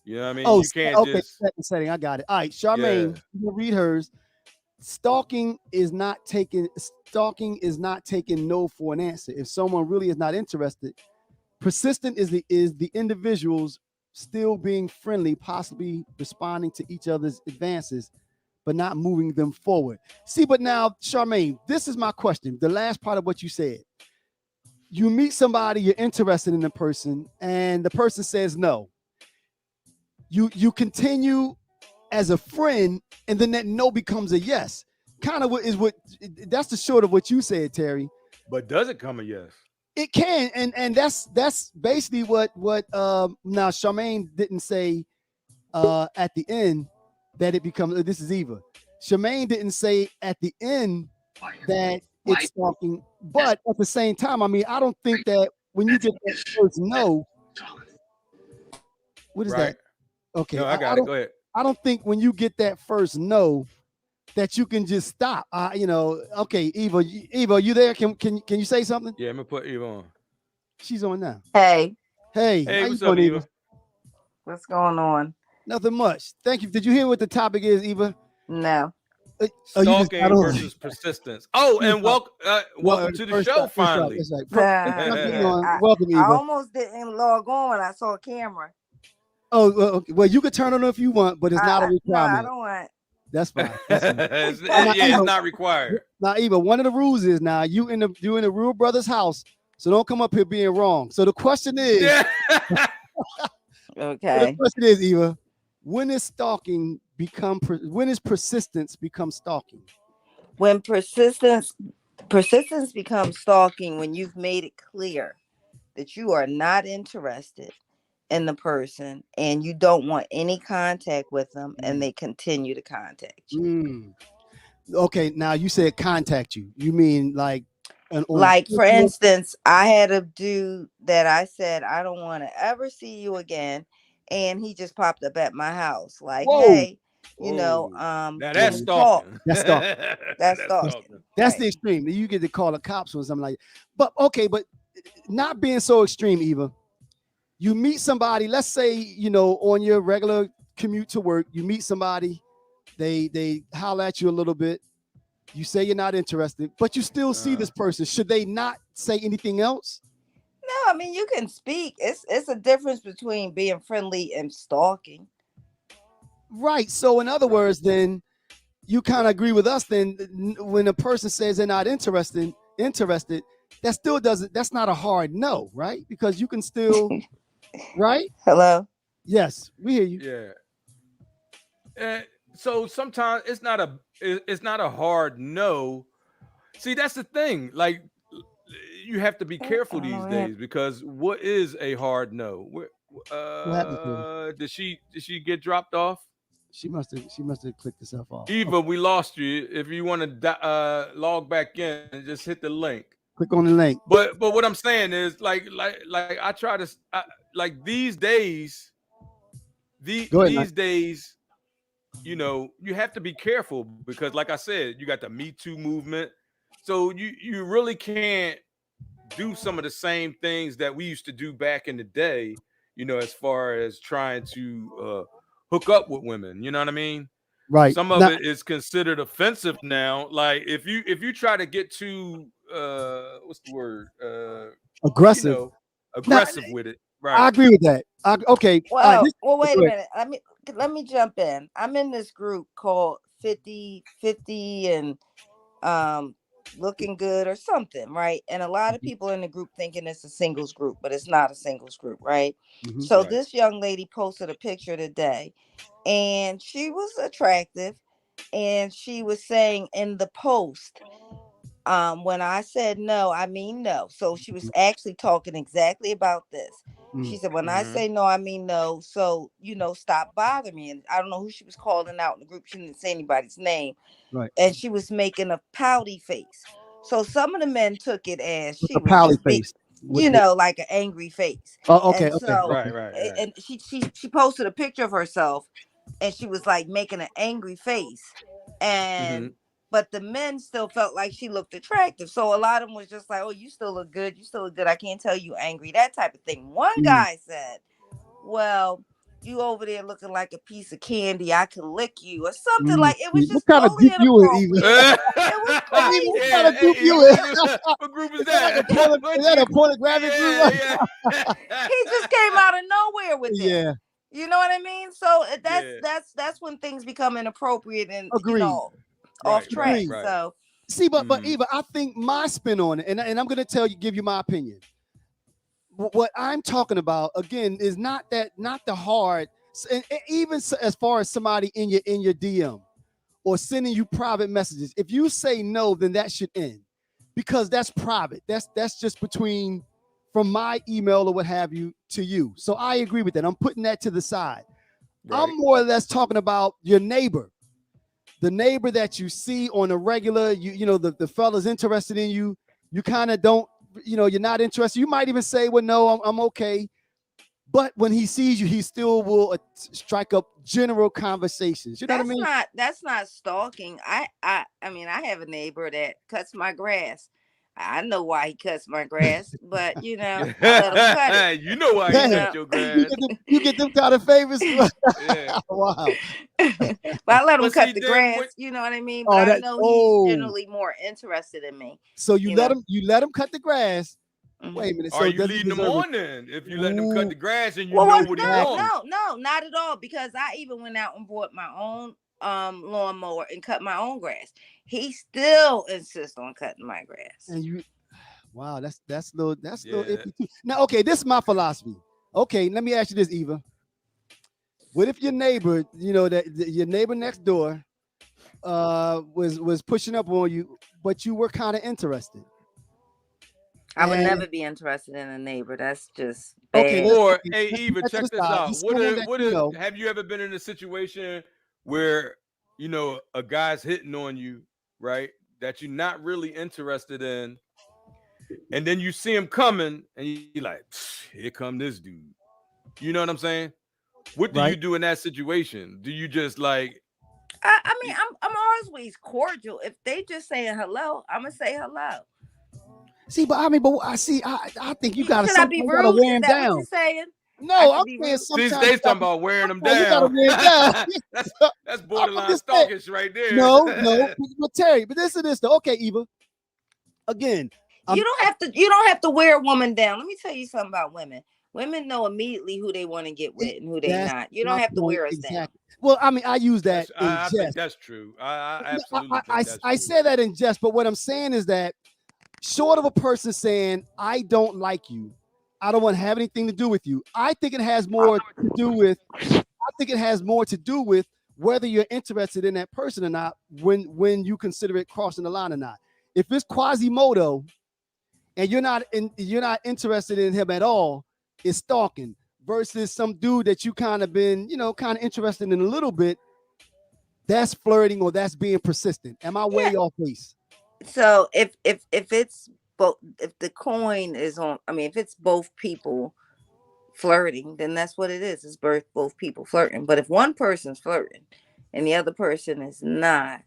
Speaker 2: You know what I mean?
Speaker 1: Oh,
Speaker 2: You can't
Speaker 1: okay.
Speaker 2: just
Speaker 1: Setting. I got it. All right, Charmaine, you can read hers. Stalking is not taking no for an answer. If someone really is not interested, persistent is the individuals still being friendly, possibly responding to each other's advances, but not moving them forward. See, but now, Charmaine, this is my question. The last part of what you said. You meet somebody, you're interested in the person, and the person says no. You continue as a friend, and then that no becomes a yes. Kind of that's the short of what you said, Terry.
Speaker 2: But does it come a yes?
Speaker 1: It can, and that's basically what now Charmaine didn't say at the end that it becomes. This is Eva. Charmaine didn't say at the end that it's stalking, but at the same time, I mean, I don't think that when you get that first no, what is that? Okay,
Speaker 2: No, I got it. Go ahead.
Speaker 1: I don't think when you get that first no that you can just stop. Okay, Eva, you there? Can you say something?
Speaker 2: Yeah, I'm gonna put Eva on.
Speaker 1: She's on now.
Speaker 3: Hey,
Speaker 1: how
Speaker 2: what's
Speaker 1: you
Speaker 2: up,
Speaker 1: doing,
Speaker 2: Eva?
Speaker 3: what's going on?
Speaker 1: Nothing much. Thank you. Did you hear what the topic is, Eva?
Speaker 3: No.
Speaker 2: Stalking versus persistence. Oh, and welcome to the show. Finally,
Speaker 1: that's right. Welcome, Eva.
Speaker 3: I almost didn't log on when I saw a camera.
Speaker 1: Oh, okay. Well, you can turn it on if you want, but it's not a requirement.
Speaker 3: No, I don't want.
Speaker 1: That's fine.
Speaker 2: it's not required.
Speaker 1: Now, Eva, one of the rules is now you in the Real Brothers house. So don't come up here being wrong. So the question is,
Speaker 2: Yeah.
Speaker 3: Okay.
Speaker 1: Eva, when is stalking when is persistence become stalking?
Speaker 3: When persistence becomes stalking, when you've made it clear that you are not interested in the person and you don't want any contact with them, and they continue to contact you.
Speaker 1: Mm. Okay, now you said contact you. You mean like on a
Speaker 3: Like, for
Speaker 1: Facebook?
Speaker 3: instance, I had a dude that I said, I don't want to ever see you again. And he just popped up at my house like,
Speaker 1: Whoa,
Speaker 3: hey,
Speaker 2: Whoa. Now
Speaker 3: can
Speaker 2: that's
Speaker 3: we
Speaker 1: whoa,
Speaker 3: talk?
Speaker 2: stalking.
Speaker 1: that's stalking.
Speaker 3: That's
Speaker 2: That's
Speaker 1: That's,
Speaker 2: stalking.
Speaker 3: stalking.
Speaker 1: that's
Speaker 3: Right.
Speaker 1: the extreme. You get to call the cops or something like that. But okay, but not being so extreme, Eva. You meet somebody, let's say, on your regular commute to work, you meet somebody, they holler at you a little bit, you say you're not interested, but you still see this person. Should they not say anything else?
Speaker 3: No, I mean, you can speak. It's a difference between being friendly and stalking.
Speaker 1: Right. So in other
Speaker 2: Right.
Speaker 1: words, then you kind of agree with us. Then when a person says they're not interested, that still doesn't. That's not a hard no, right? Because you can still, right?
Speaker 3: Hello?
Speaker 1: Yes, we hear you.
Speaker 2: Yeah. So sometimes it's not a hard no. See, that's the thing. Like you have to be
Speaker 3: I
Speaker 2: careful
Speaker 3: don't know
Speaker 2: these
Speaker 3: what happened.
Speaker 2: days because what is a hard no?
Speaker 1: What happened to her?
Speaker 2: Did she get dropped off?
Speaker 1: She must have clicked herself off.
Speaker 2: Eva, we lost you. If you want to log back in, just hit the link.
Speaker 1: Click on the link.
Speaker 2: But what I'm saying is like I try to like
Speaker 1: Go ahead, Mike.
Speaker 2: these days, you have to be careful because like I said, you got the Me Too movement. So you really can't do some of the same things that we used to do back in the day, as far as trying to hook up with women, you know what I mean?
Speaker 1: Right
Speaker 2: Some of
Speaker 1: now,
Speaker 2: it is considered offensive now. Like if you try to get too what's the word? You
Speaker 1: aggressive.
Speaker 2: know,
Speaker 1: Now,
Speaker 2: aggressive with it.
Speaker 1: I
Speaker 2: Right.
Speaker 1: agree with that. Okay. All right.
Speaker 3: Well, wait a
Speaker 1: Go ahead.
Speaker 3: minute. Let me jump in. I'm in this group called 50 and um looking good or something, right? And a lot of people in the group thinking it's a singles group, but it's not a singles group, right?
Speaker 1: Mhm.
Speaker 3: So
Speaker 2: Right.
Speaker 3: this young lady posted a picture today, and she was attractive, and she was saying in the post, when I said no, I mean no. So she was actually talking exactly about this.
Speaker 1: Mm.
Speaker 3: She said, when I
Speaker 2: Mm-hmm.
Speaker 3: say no, I mean no. So, stop bothering me. And I don't know who she was calling out in the group. She didn't say anybody's name.
Speaker 1: Right.
Speaker 3: And she was making a pouty face. So some of the men took it as
Speaker 1: With
Speaker 3: she
Speaker 1: a
Speaker 3: was
Speaker 1: pouty
Speaker 3: just being,
Speaker 1: face. With
Speaker 3: like an angry face.
Speaker 1: oh, okay,
Speaker 3: And
Speaker 1: okay,
Speaker 3: so,
Speaker 2: Right,
Speaker 1: okay.
Speaker 2: right, right.
Speaker 3: and she posted a picture of herself, and she was like making an angry face.
Speaker 2: Mm-hmm.
Speaker 3: And but the men still felt like she looked attractive. So a lot of them was just like, oh, you still look good. You still look good. I can't tell you angry, that type of thing. One
Speaker 1: Mm.
Speaker 3: guy said, well, you over there looking like a piece of candy. I can lick you or something.
Speaker 1: Mm.
Speaker 3: Like, it was
Speaker 1: What
Speaker 3: just
Speaker 1: kind of
Speaker 3: totally
Speaker 1: dupe you is, Eva?
Speaker 3: inappropriate. It was
Speaker 1: Eva, what
Speaker 3: crazy.
Speaker 1: kind
Speaker 2: Yeah.
Speaker 1: of dupe
Speaker 2: Hey,
Speaker 1: you is?
Speaker 2: what group is
Speaker 1: Is that like a
Speaker 2: that?
Speaker 1: is
Speaker 2: What
Speaker 1: that a
Speaker 2: group?
Speaker 1: pornographic group?
Speaker 2: Yeah, yeah.
Speaker 3: He just came out of nowhere with it.
Speaker 1: Yeah,
Speaker 3: You know what I mean? So that's
Speaker 2: Yeah.
Speaker 3: that's when things become inappropriate and
Speaker 1: agreed,
Speaker 3: off
Speaker 2: Right, right,
Speaker 3: track.
Speaker 1: agreed.
Speaker 2: right.
Speaker 3: So
Speaker 1: See, but
Speaker 2: Mm-hmm.
Speaker 1: Eva, I think my spin on it, and I'm gonna give you my opinion. What I'm talking about again is not the hard, and even as far as somebody in your DM or sending you private messages. If you say no, then that should end because that's private. That's just between from my email or what have you to you. So I agree with that. I'm putting that to the side. I'm
Speaker 2: Right.
Speaker 1: more or less talking about your neighbor, the neighbor that you see on a regular. The fella's interested in you. You kind of don't. You're not interested. You might even say, "Well, no, I'm okay." But when he sees you, he still will strike up general conversations. You know what I mean?
Speaker 3: that's not stalking. I mean, I have a neighbor that cuts my grass. I know why he cuts my grass, but I let him cut it.
Speaker 2: You know why he
Speaker 3: You
Speaker 1: Dang,
Speaker 2: cut
Speaker 3: know,
Speaker 2: your
Speaker 1: you
Speaker 2: grass.
Speaker 1: get them kind of favors.
Speaker 2: Yeah.
Speaker 1: Wow.
Speaker 3: but I let him
Speaker 2: But see,
Speaker 3: cut the
Speaker 2: then what?
Speaker 3: grass. You know what I mean? But
Speaker 1: Oh,
Speaker 3: I
Speaker 1: that.
Speaker 3: know he's
Speaker 1: Oh,
Speaker 3: generally more interested in me.
Speaker 1: so you
Speaker 3: You
Speaker 1: let
Speaker 3: know.
Speaker 1: him. You let him cut the grass.
Speaker 3: Mhm.
Speaker 1: Wait a minute.
Speaker 2: Are
Speaker 1: So
Speaker 2: you
Speaker 1: does he
Speaker 2: leading them
Speaker 1: deserve it?
Speaker 2: on then? If you letting them cut
Speaker 1: Ooh,
Speaker 2: the grass and you
Speaker 3: Well,
Speaker 2: know
Speaker 3: what?
Speaker 2: what he
Speaker 3: No,
Speaker 1: exactly.
Speaker 2: wants.
Speaker 3: no, no, not at all. Because I even went out and bought my own lawnmower and cut my own grass. He still insists on cutting my grass.
Speaker 1: And you. Wow, that's a little
Speaker 2: Yeah.
Speaker 1: iffy too. Now, okay, this is my philosophy. Okay, let me ask you this, Eva. What if your neighbor, your neighbor next door, was pushing up on you, but you were kind of interested?
Speaker 3: I would
Speaker 1: And
Speaker 3: never be interested in a neighbor. That's just
Speaker 1: okay,
Speaker 3: bad.
Speaker 2: Or
Speaker 1: okay,
Speaker 2: hey,
Speaker 1: let's put
Speaker 2: Eva,
Speaker 1: that to the
Speaker 2: check this
Speaker 1: side.
Speaker 2: out.
Speaker 1: It's someone that you know.
Speaker 2: Have you ever been in a situation where a guy's hitting on you, right? That you're not really interested in, and then you see him coming, and you're like, here come this dude. You know what I'm saying? What do you
Speaker 1: Right.
Speaker 2: do in that situation? Do you just like
Speaker 3: I mean, I'm always cordial. If they just saying hello, I'm gonna say hello.
Speaker 1: See, but I mean, but I see. I think you gotta
Speaker 3: Should I
Speaker 1: sometimes
Speaker 3: be
Speaker 1: you gotta
Speaker 3: rude?
Speaker 1: wear
Speaker 3: Is
Speaker 1: him
Speaker 3: that what you're
Speaker 1: down.
Speaker 3: saying? I
Speaker 1: No, I'm
Speaker 3: should be
Speaker 1: saying
Speaker 3: rude.
Speaker 2: these
Speaker 1: sometimes
Speaker 2: days talking about wearing them
Speaker 1: you gotta
Speaker 2: down?
Speaker 1: wear him down.
Speaker 2: that's that's
Speaker 1: I'm
Speaker 2: borderline
Speaker 1: just saying.
Speaker 2: stalkish right there.
Speaker 1: No, but Terry, but this is this though. Okay, Eva. Again,
Speaker 3: You don't have to wear a woman down. Let me tell you something about women. Women know immediately who they want to get with and who they
Speaker 1: that's
Speaker 3: not. You
Speaker 1: my
Speaker 3: don't have to
Speaker 1: point
Speaker 3: wear us down.
Speaker 1: exactly. Well, I mean, I use that in
Speaker 2: I think
Speaker 1: jest.
Speaker 2: that's true. I
Speaker 1: No,
Speaker 2: absolutely think that's
Speaker 1: I
Speaker 2: true.
Speaker 1: say that in jest, but what I'm saying is that short of a person saying, I don't like you, I don't want to have anything to do with you, I think it has more to do with whether you're interested in that person or not when you consider it crossing the line or not. If it's Quasimodo and you're not interested in him at all, it's stalking versus some dude that you kind of been, kind of interested in a little bit. That's flirting or that's being persistent. Am I
Speaker 3: Yeah.
Speaker 1: way off base?
Speaker 3: So if it's both, if the coin is on, I mean, if it's both people flirting, then that's what it is. It's both people flirting. But if one person's flirting and the other person is not,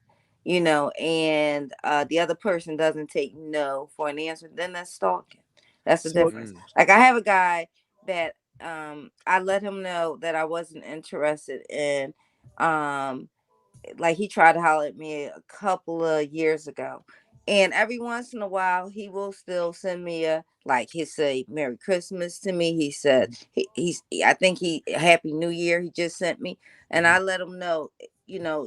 Speaker 3: and the other person doesn't take no for an answer, then that's stalking. That's the
Speaker 1: So
Speaker 3: difference. Like I have a guy that I let him know that I wasn't interested in like he tried to holler at me a couple of years ago. And every once in a while, he will still send me he say Merry Christmas to me. He said I think he Happy New Year. He just sent me, and I let him know,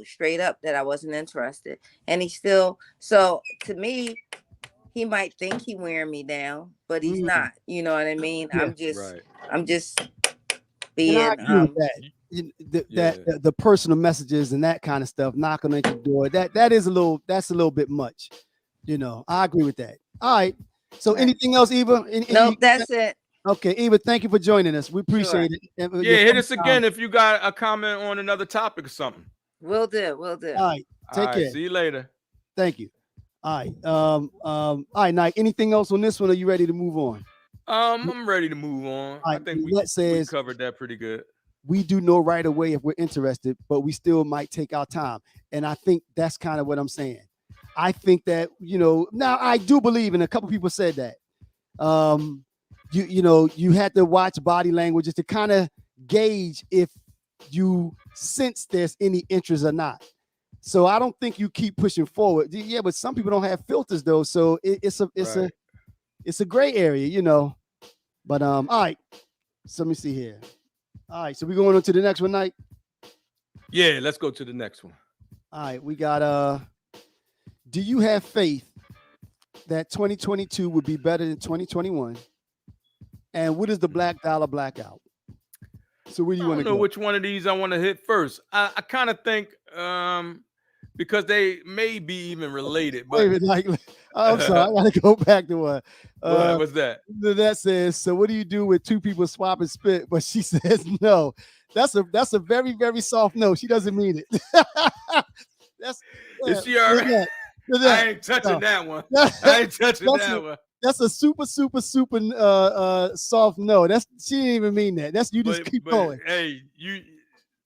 Speaker 3: straight up that I wasn't interested. And he still, so to me, he might think he wearing me down, but he's not. You know what I mean?
Speaker 1: yeah,
Speaker 3: I'm just
Speaker 1: and I
Speaker 3: being
Speaker 1: agree with that. The personal messages and that kind of stuff knocking at your door, that's a little bit much. I agree with that. All right. So
Speaker 3: Right.
Speaker 1: anything else, Eva?
Speaker 3: Nope, that's it.
Speaker 1: Okay, Eva, thank you for joining us. We appreciate
Speaker 3: Sure.
Speaker 1: it.
Speaker 2: Yeah, hit us again if you got a comment on another topic or something.
Speaker 3: Will do.
Speaker 1: All right. Take
Speaker 2: All right,
Speaker 1: care.
Speaker 2: see you later.
Speaker 1: Thank you. All right. All right, Nike. Anything else on this one? Or are you ready to move on?
Speaker 2: I'm ready to move on.
Speaker 1: All
Speaker 2: I
Speaker 1: right,
Speaker 2: think we covered that pretty good.
Speaker 1: We do know right away if we're interested, but we still might take our time. And I think that's kind of what I'm saying. I think that, now I do believe, and a couple people said that, you had to watch body languages to kind of gauge if you sense there's any interest or not. So I don't think you keep pushing forward. Yeah, but some people don't have filters though. So it's a gray area, But all right. So let me see here. All right, so we're going on to the next one, Nike.
Speaker 2: Yeah, let's go to the next one.
Speaker 1: All right, we got do you have faith that 2022 would be better than 2021? And what is the Black Dollar Blackout? So where do you want to go?
Speaker 2: I don't know which one of these I want to hit first. I kind of think because they may be even related, but
Speaker 1: I'm sorry, I gotta go back to one.
Speaker 2: What's that?
Speaker 1: That says, so what do you do with two people swapping spit? But she says no. That's a very, very soft no. She doesn't mean it.
Speaker 2: Is she all right? I ain't touching that one. I ain't touching that one.
Speaker 1: That's a super soft no. She didn't even mean that. That's you just keep going.
Speaker 2: Hey,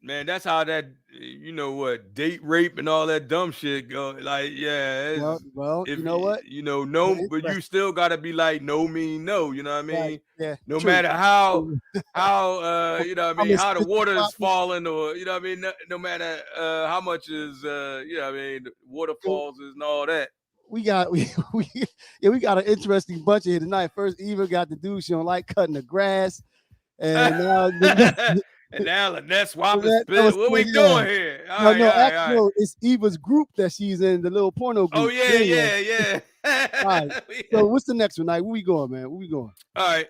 Speaker 2: man, that's how that date rape and all that dumb shit go. Like, yeah.
Speaker 1: Well, you know what?
Speaker 2: No, but you still gotta be like no mean no. You know what I mean?
Speaker 1: Right. Yeah.
Speaker 2: No
Speaker 1: true.
Speaker 2: matter how how the water is falling, or no matter how much is waterfalls and all that.
Speaker 1: We got an interesting bunch here tonight. First, Eva got the dude she don't like cutting the grass, and now
Speaker 2: and now Lynette swapping spit. What we doing here?
Speaker 1: No, it's Eva's group that she's in, the little porno group.
Speaker 2: Oh yeah.
Speaker 1: All right. So what's the next one? Like, where we going, man? Where we going?
Speaker 2: All right.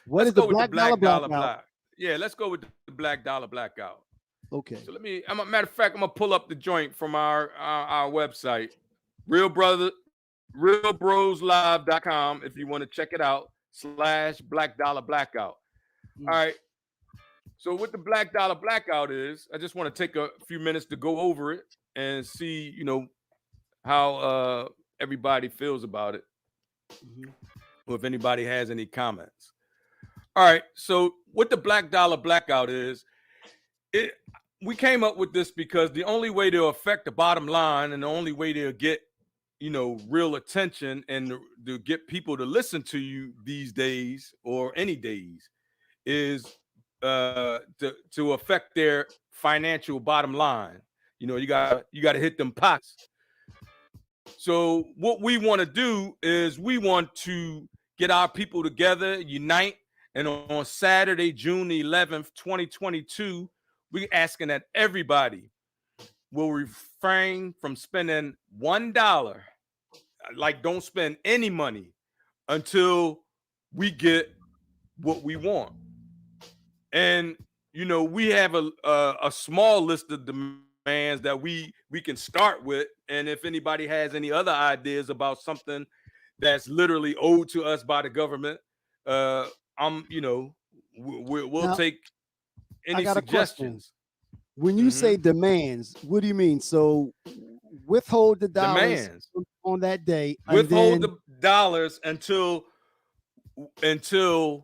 Speaker 1: What is the Black Dollar Blackout?
Speaker 2: Yeah, let's go with the Black Dollar Blackout.
Speaker 1: Okay.
Speaker 2: So matter of fact, I'm gonna pull up the joint from our website, realbroslive.com, if you want to check it out, /Black Dollar Blackout. All right. So what the Black Dollar Blackout is, I just want to take a few minutes to go over it and see, how everybody feels about it, or if anybody has any comments. All right. So what the Black Dollar Blackout is, we came up with this because the only way to affect the bottom line and the only way to get, real attention and to get people to listen to you these days or any days is to affect their financial bottom line. You got to hit them pockets. So what we want to do is we want to get our people together, unite, and on Saturday, June 11th, 2022, we're asking that everybody will refrain from spending $1. Like, don't spend any money until we get what we want. And we have a small list of demands that we can start with. And if anybody has any other ideas about something that's literally owed to us by the government, we'll take any suggestions.
Speaker 1: When you say demands, what do you mean? So withhold the dollars on that day.
Speaker 2: Withhold the dollars until the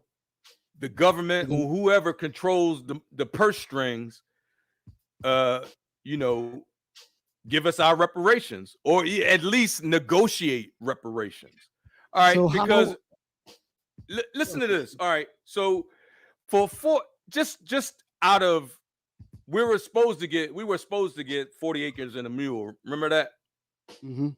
Speaker 2: government or whoever controls the purse strings, give us our reparations, or at least negotiate reparations. All right, so because listen to this. All right, so for just out of we were supposed to get 40 acres and a mule. Remember that?
Speaker 1: Mm-hmm.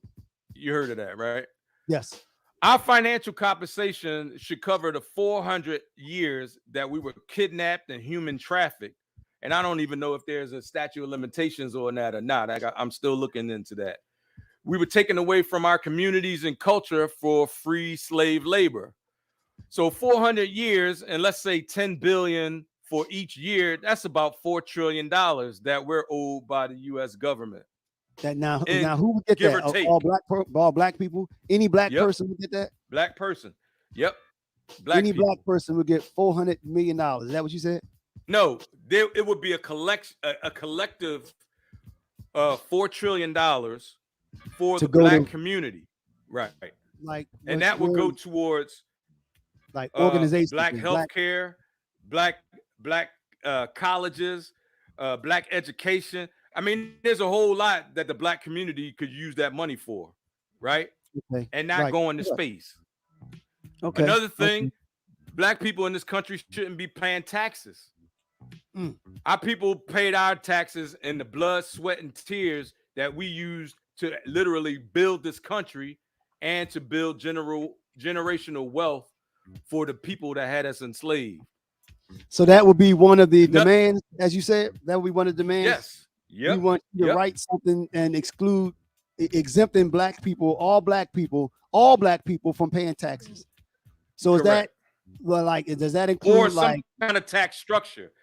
Speaker 2: You heard of that, right?
Speaker 1: Yes.
Speaker 2: Our financial compensation should cover the 400 years that we were kidnapped and human trafficked. And I don't even know if there's a statute of limitations on that or not. I'm still looking into that. We were taken away from our communities and culture for free slave labor. So 400 years, and let's say 10 billion for each year, that's about $4 trillion that we're owed by the U.S. government.
Speaker 1: That now who would get that? All black people? Any black person would get that?
Speaker 2: Black person. Yep.
Speaker 1: Any black person would get $400 million. Is that what you said?
Speaker 2: No, it would be a collective $4 trillion for the black community. Right. And that would go towards
Speaker 1: like organizations,
Speaker 2: black healthcare, black colleges, black education. I mean, there's a whole lot that the black community could use that money for, right?
Speaker 1: Okay.
Speaker 2: And not going to space.
Speaker 1: Okay.
Speaker 2: Another thing, black people in this country shouldn't be paying taxes. Our people paid our taxes in the blood, sweat, and tears that we used to literally build this country and to build generational wealth for the people that had us enslaved.
Speaker 1: So that would be one of the demands, as you said. That would be one of the demands.
Speaker 2: Yes. Yep.
Speaker 1: We want you to write something and exempting black people, all black people from paying taxes. So is that does that include
Speaker 2: or some kind of tax structure?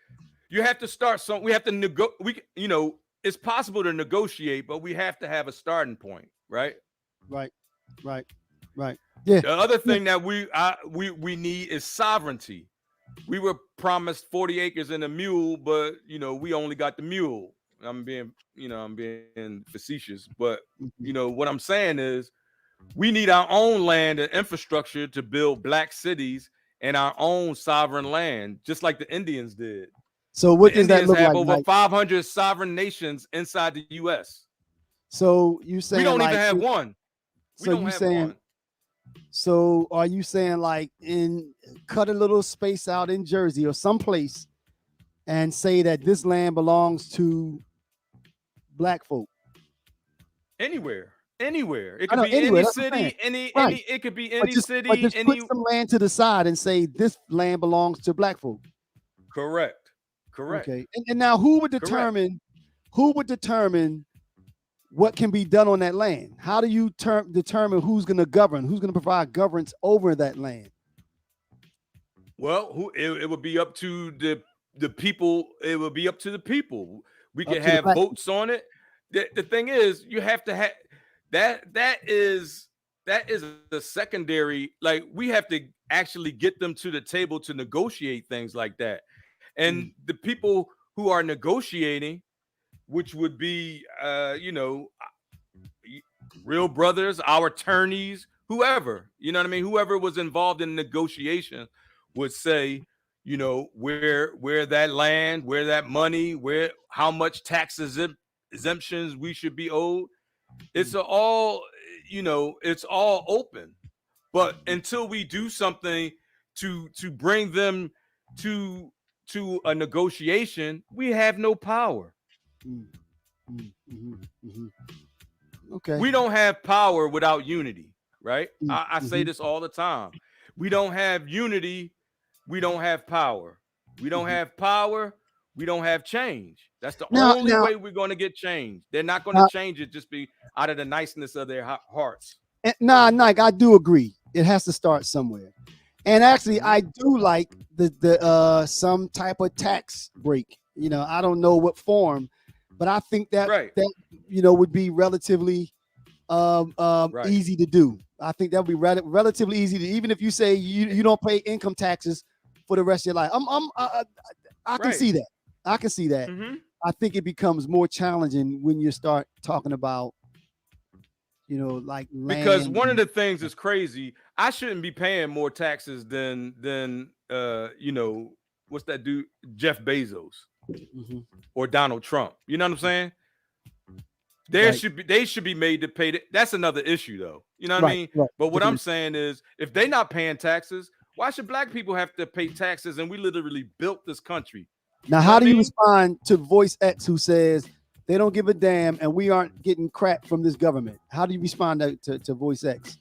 Speaker 2: You have to start some. We have to it's possible to negotiate, but we have to have a starting point, right?
Speaker 1: Right. Yeah.
Speaker 2: The other thing that we need is sovereignty. We were promised 40 acres and a mule, but we only got the mule. I'm being facetious, but what I'm saying is we need our own land and infrastructure to build black cities and our own sovereign land, just like the Indians did.
Speaker 1: So what does that look like?
Speaker 2: Over 500 sovereign nations inside the U.S.
Speaker 1: So you saying
Speaker 2: we don't even have one?
Speaker 1: So are you saying cut a little space out in Jersey or someplace and say that this land belongs to black folk?
Speaker 2: Anywhere. It could be any city, it could be any city.
Speaker 1: But just put some land to the side and say this land belongs to black folk.
Speaker 2: Correct. Correct.
Speaker 1: Okay. And now who would determine what can be done on that land? How do you determine who's going to govern, who's going to provide governance over that land?
Speaker 2: Well, it would be up to the people. It would be up to the people. We
Speaker 1: Up
Speaker 2: could
Speaker 1: to the
Speaker 2: have
Speaker 1: black
Speaker 2: votes on it. The thing is, you have to have that is the secondary. Like, we have to actually get them to the table to negotiate things like that. And the people who are negotiating, which would be real brothers, our attorneys, whoever, you know what I mean? Whoever was involved in negotiation would say, where that land, where that money, how much tax exemptions we should be owed. It's all, it's all open. But until we do something to bring them to a negotiation, we have no power.
Speaker 1: Okay.
Speaker 2: We don't have power without unity, right? I say this all the time. We don't have unity, we don't have power. We don't have power, we don't have change. That's the only way we're going to get change. They're not going to change it just be out of the niceness of their hearts.
Speaker 1: Nike, I do agree. It has to start somewhere. And actually, I do like the some type of tax break. I don't know what form, but I think that would be relatively easy to do. I think that would be relatively easy to, even if you say you don't pay income taxes for the rest of your life. I can see that. I can see that. I think it becomes more challenging when you start talking about, like land.
Speaker 2: Because one of the things is crazy. I shouldn't be paying more taxes than what's that dude, Jeff Bezos or Donald Trump. You know what I'm saying? They should be made to pay. That's another issue, though. You know what I mean? But what I'm saying is, if they're not paying taxes, why should black people have to pay taxes? And we literally built this country.
Speaker 1: Now, how do you respond to Voice X, who says they don't give a damn and we aren't getting crap from this government? How do you respond to Voice X?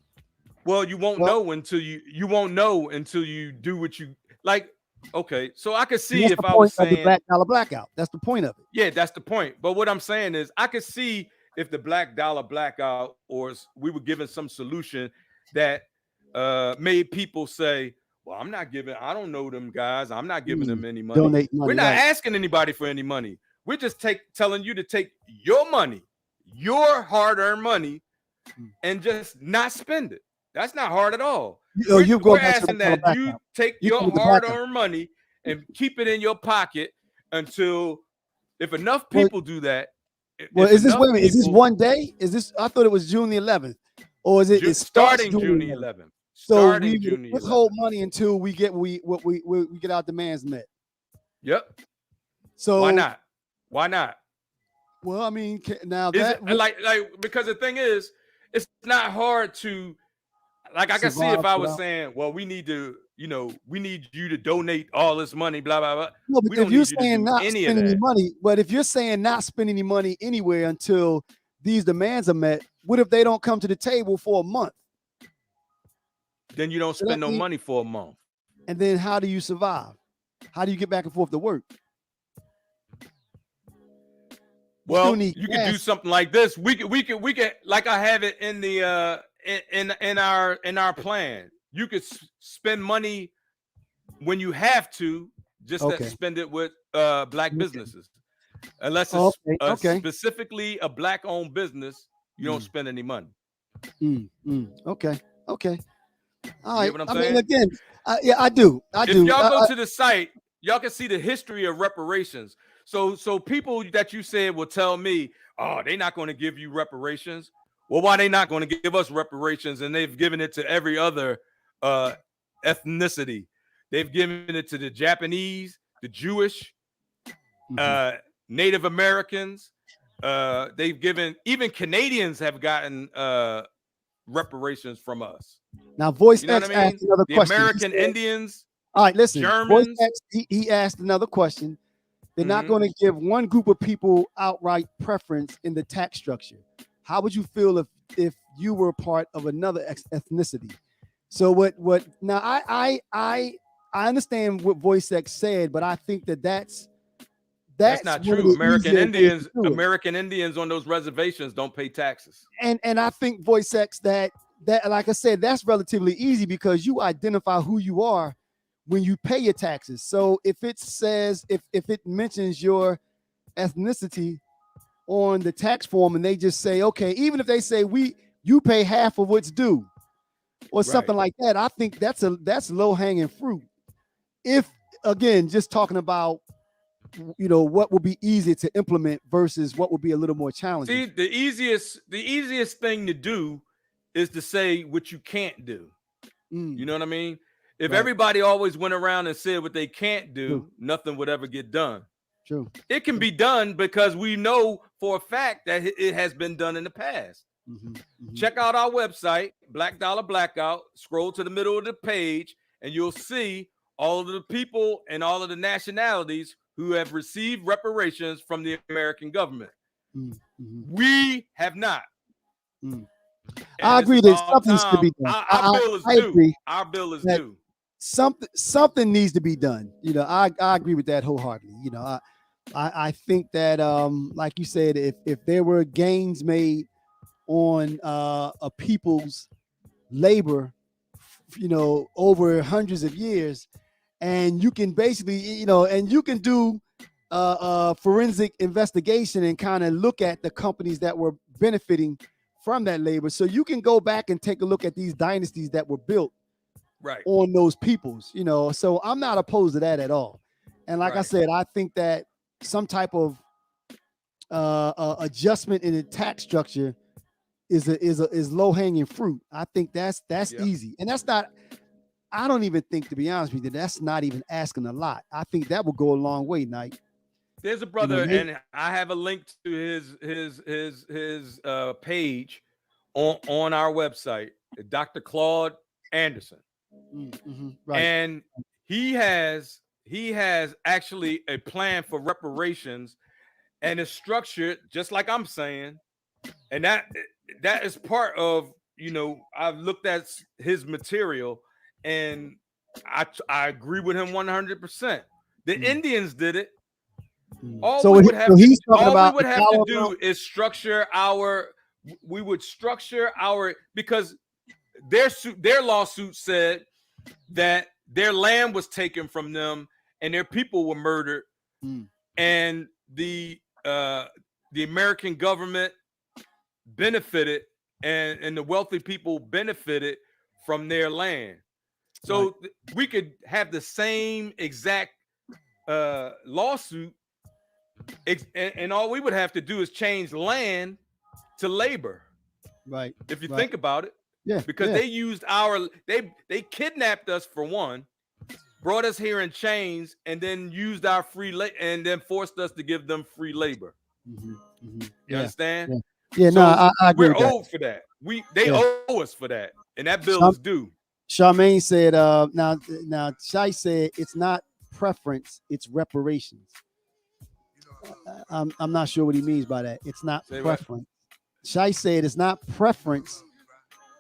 Speaker 2: Well, you won't know until you won't know until you do what you like. Okay, so I could see if I was saying
Speaker 1: the Black Dollar Blackout. That's the point of it.
Speaker 2: Yeah, that's the point. But what I'm saying is, I could see if the Black Dollar Blackout, or we were given some solution that made people say, well, I don't know them guys. I'm not giving them any money.
Speaker 1: Donate money.
Speaker 2: We're not asking anybody for any money. We're just telling you to take your money, your hard-earned money, and just not spend it. That's not hard at all. We're asking that you take your hard-earned money and keep it in your pocket until, if enough people do that.
Speaker 1: Well, is this one day? I thought it was June the 11th, or is it
Speaker 2: starting June the 11th?
Speaker 1: So we withhold money until we get we get our demands met.
Speaker 2: Yep.
Speaker 1: So
Speaker 2: why not? Why not?
Speaker 1: Well, I mean, now
Speaker 2: because the thing is, it's not hard to, like, I can see if I was saying, well, we need you to donate all this money, blah blah blah.
Speaker 1: No, but if you're saying not spending any money, but if you're saying not spending any money anywhere until these demands are met, what if they don't come to the table for a month?
Speaker 2: Then you don't spend no money for a month.
Speaker 1: And then how do you survive? How do you get back and forth to work?
Speaker 2: Well, you could do something like this. We could, like I have it in the in our plan. You could spend money when you have to, just to spend it with black businesses. Unless it's specifically a black-owned business, you don't spend any money.
Speaker 1: Okay. All right.
Speaker 2: You know what I'm saying?
Speaker 1: mean, again, I do.
Speaker 2: If y'all go to the site, y'all can see the history of reparations. So people that you said will tell me, oh, they're not going to give you reparations. Well, why they not going to give us reparations? And they've given it to every other ethnicity. They've given it to the Japanese, the Jewish, Native Americans. They've given, even Canadians have gotten reparations from us.
Speaker 1: Now, Voice X asked another question.
Speaker 2: American Indians.
Speaker 1: All right, listen.
Speaker 2: Germans.
Speaker 1: Voice X, he asked another question. They're not going to give one group of people outright preference in the tax structure. How would you feel if you were part of another ethnicity? So what now I understand what Voice X said, but I think that's
Speaker 2: That's not
Speaker 1: one of
Speaker 2: true.
Speaker 1: the easier ways to do it.
Speaker 2: American Indians on those reservations don't pay taxes.
Speaker 1: And I think Voice X that like I said, that's relatively easy because you identify who you are when you pay your taxes. So if it says if it mentions your ethnicity on the tax form and they just say, okay, even if they say you pay half of what's due or something like that, I think that's low hanging fruit. If again, just talking about what would be easy to implement versus what would be a little more challenging.
Speaker 2: See, the easiest thing to do is to say what you can't do. You know what I mean? If everybody always went around and said what they can't do, nothing would ever get done.
Speaker 1: True.
Speaker 2: It can be done because we know for a fact that it has been done in the past. Check out our website, Black Dollar Blackout. Scroll to the middle of the page, and you'll see all of the people and all of the nationalities who have received reparations from the American government. We have not.
Speaker 1: I agree that something needs to be done.
Speaker 2: Our bill is due.
Speaker 1: Agree
Speaker 2: our bill is due.
Speaker 1: Something needs to be done. I agree with that wholeheartedly. I think that like you said, if there were gains made on a people's labor, over hundreds of years, and you can basically, and you can do forensic investigation and kind of look at the companies that were benefiting from that labor. So you can go back and take a look at these dynasties that were built on those peoples, so I'm not opposed to that at all. And like I said, I think that some type of adjustment in the tax structure is low hanging fruit. I think that's easy. And that's not, I don't even think, to be honest with you, that's not even asking a lot. I think that will go a long way, Knight.
Speaker 2: There's a brother, and I have a link to his page on our website, Dr. Claude Anderson. And he has actually a plan for reparations, and it's structured just like I'm saying. And that is part of, I've looked at his material, and I agree with him 100%. The Indians did it. All we would have to do is structure our. We would structure our, because their lawsuit said that their land was taken from them and their people were murdered, and the American government benefited, and the wealthy people benefited from their land. So we could have the same exact lawsuit, and all we would have to do is change land to labor.
Speaker 1: Right.
Speaker 2: If you think about it.
Speaker 1: Yeah.
Speaker 2: Because they used they kidnapped us for one, brought us here in chains, and then used our and then forced us to give them free labor. You understand?
Speaker 1: Yeah,
Speaker 2: so
Speaker 1: no, I agree.
Speaker 2: We're owed for that. They owe us for that, and that bill is due.
Speaker 1: Charmaine said, now Shai said it's not preference, it's reparations. I'm not sure what he means by that. It's not preference. Shai said it's not preference.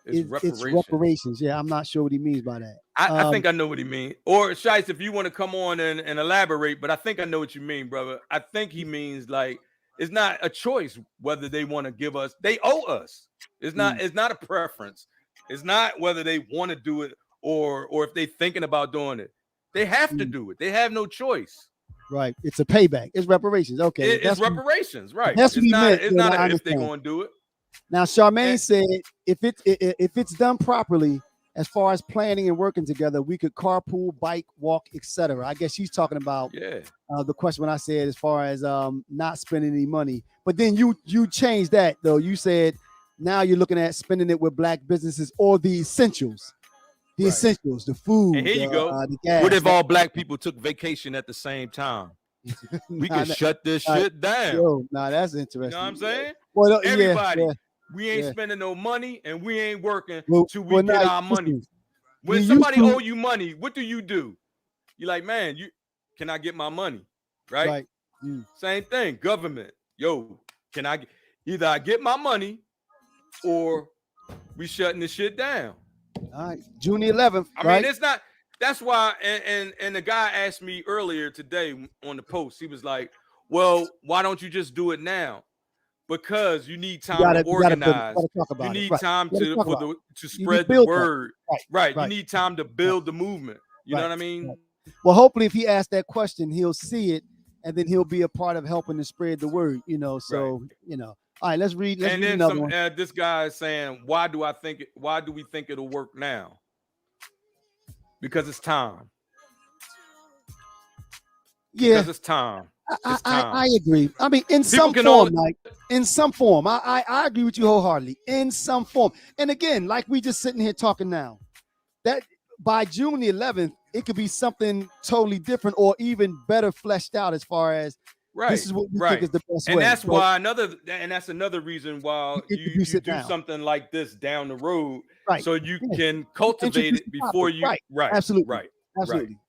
Speaker 1: It's reparations. Yeah, I'm not sure what he means by that.
Speaker 2: I think I know what he means. Or Shice, if you want to come on and elaborate, but I think I know what you mean, brother. I think he means like it's not a choice whether they want to give us. They owe us. It's not a preference. It's not whether they want to do it or if they're thinking about doing it. They have to do it. They have no choice.
Speaker 1: Right. It's a payback. It's reparations. Okay.
Speaker 2: It's reparations, right?
Speaker 1: That's what he meant.
Speaker 2: It's not if they're going to do it.
Speaker 1: Now, Charmaine said if it's done properly, as far as planning and working together, we could carpool, bike, walk, etc. I guess she's talking about the question when I said as far as not spending any money. But then you changed that though. You said now you're looking at spending it with black businesses or the essentials. The essentials, the food.
Speaker 2: And here you go.
Speaker 1: The gas.
Speaker 2: What if all black people took vacation at the same time? We can shut this shit down.
Speaker 1: Yo, that's interesting.
Speaker 2: You know what I'm saying?
Speaker 1: Well,
Speaker 2: everybody, we ain't spending no money and we ain't working till we get our money. When somebody owe you money, what do? You're like, man, can I get my money? Right? Same thing. Government. Yo, can I either I get my money or we shutting this shit down?
Speaker 1: All right, June 11th.
Speaker 2: I mean, it's not. That's why. And the guy asked me earlier today on the post. He was like, Well, why don't you just do it now? Because you need time to
Speaker 1: You gotta build it.
Speaker 2: organize.
Speaker 1: You gotta talk
Speaker 2: You
Speaker 1: about it.
Speaker 2: need
Speaker 1: Right.
Speaker 2: time
Speaker 1: You gotta talk about it.
Speaker 2: to
Speaker 1: You need
Speaker 2: spread the
Speaker 1: build that.
Speaker 2: word.
Speaker 1: Right.
Speaker 2: Right. You
Speaker 1: Right.
Speaker 2: need time to build the movement. You know what I mean?
Speaker 1: Right. Well, hopefully, if he asks that question, he'll see it, and then he'll be a part of helping to spread the word. So All right, let's read. Let's
Speaker 2: And
Speaker 1: read
Speaker 2: then
Speaker 1: another one.
Speaker 2: this guy is saying, why do we think it'll work now? Because it's time.
Speaker 1: Yeah,
Speaker 2: Because it's time. It's
Speaker 1: I
Speaker 2: time.
Speaker 1: agree. I mean, in some
Speaker 2: can
Speaker 1: form,
Speaker 2: only-
Speaker 1: like in some form, I agree with you wholeheartedly. In some form, and again, like we just sitting here talking now, that by June the 11th, it could be something totally different or even better fleshed out as far as this is what we think is the best
Speaker 2: and
Speaker 1: way.
Speaker 2: that's why that's another reason why you do something like this down the road,
Speaker 1: right?
Speaker 2: So you can cultivate it before you
Speaker 1: right. Absolutely.
Speaker 2: Right.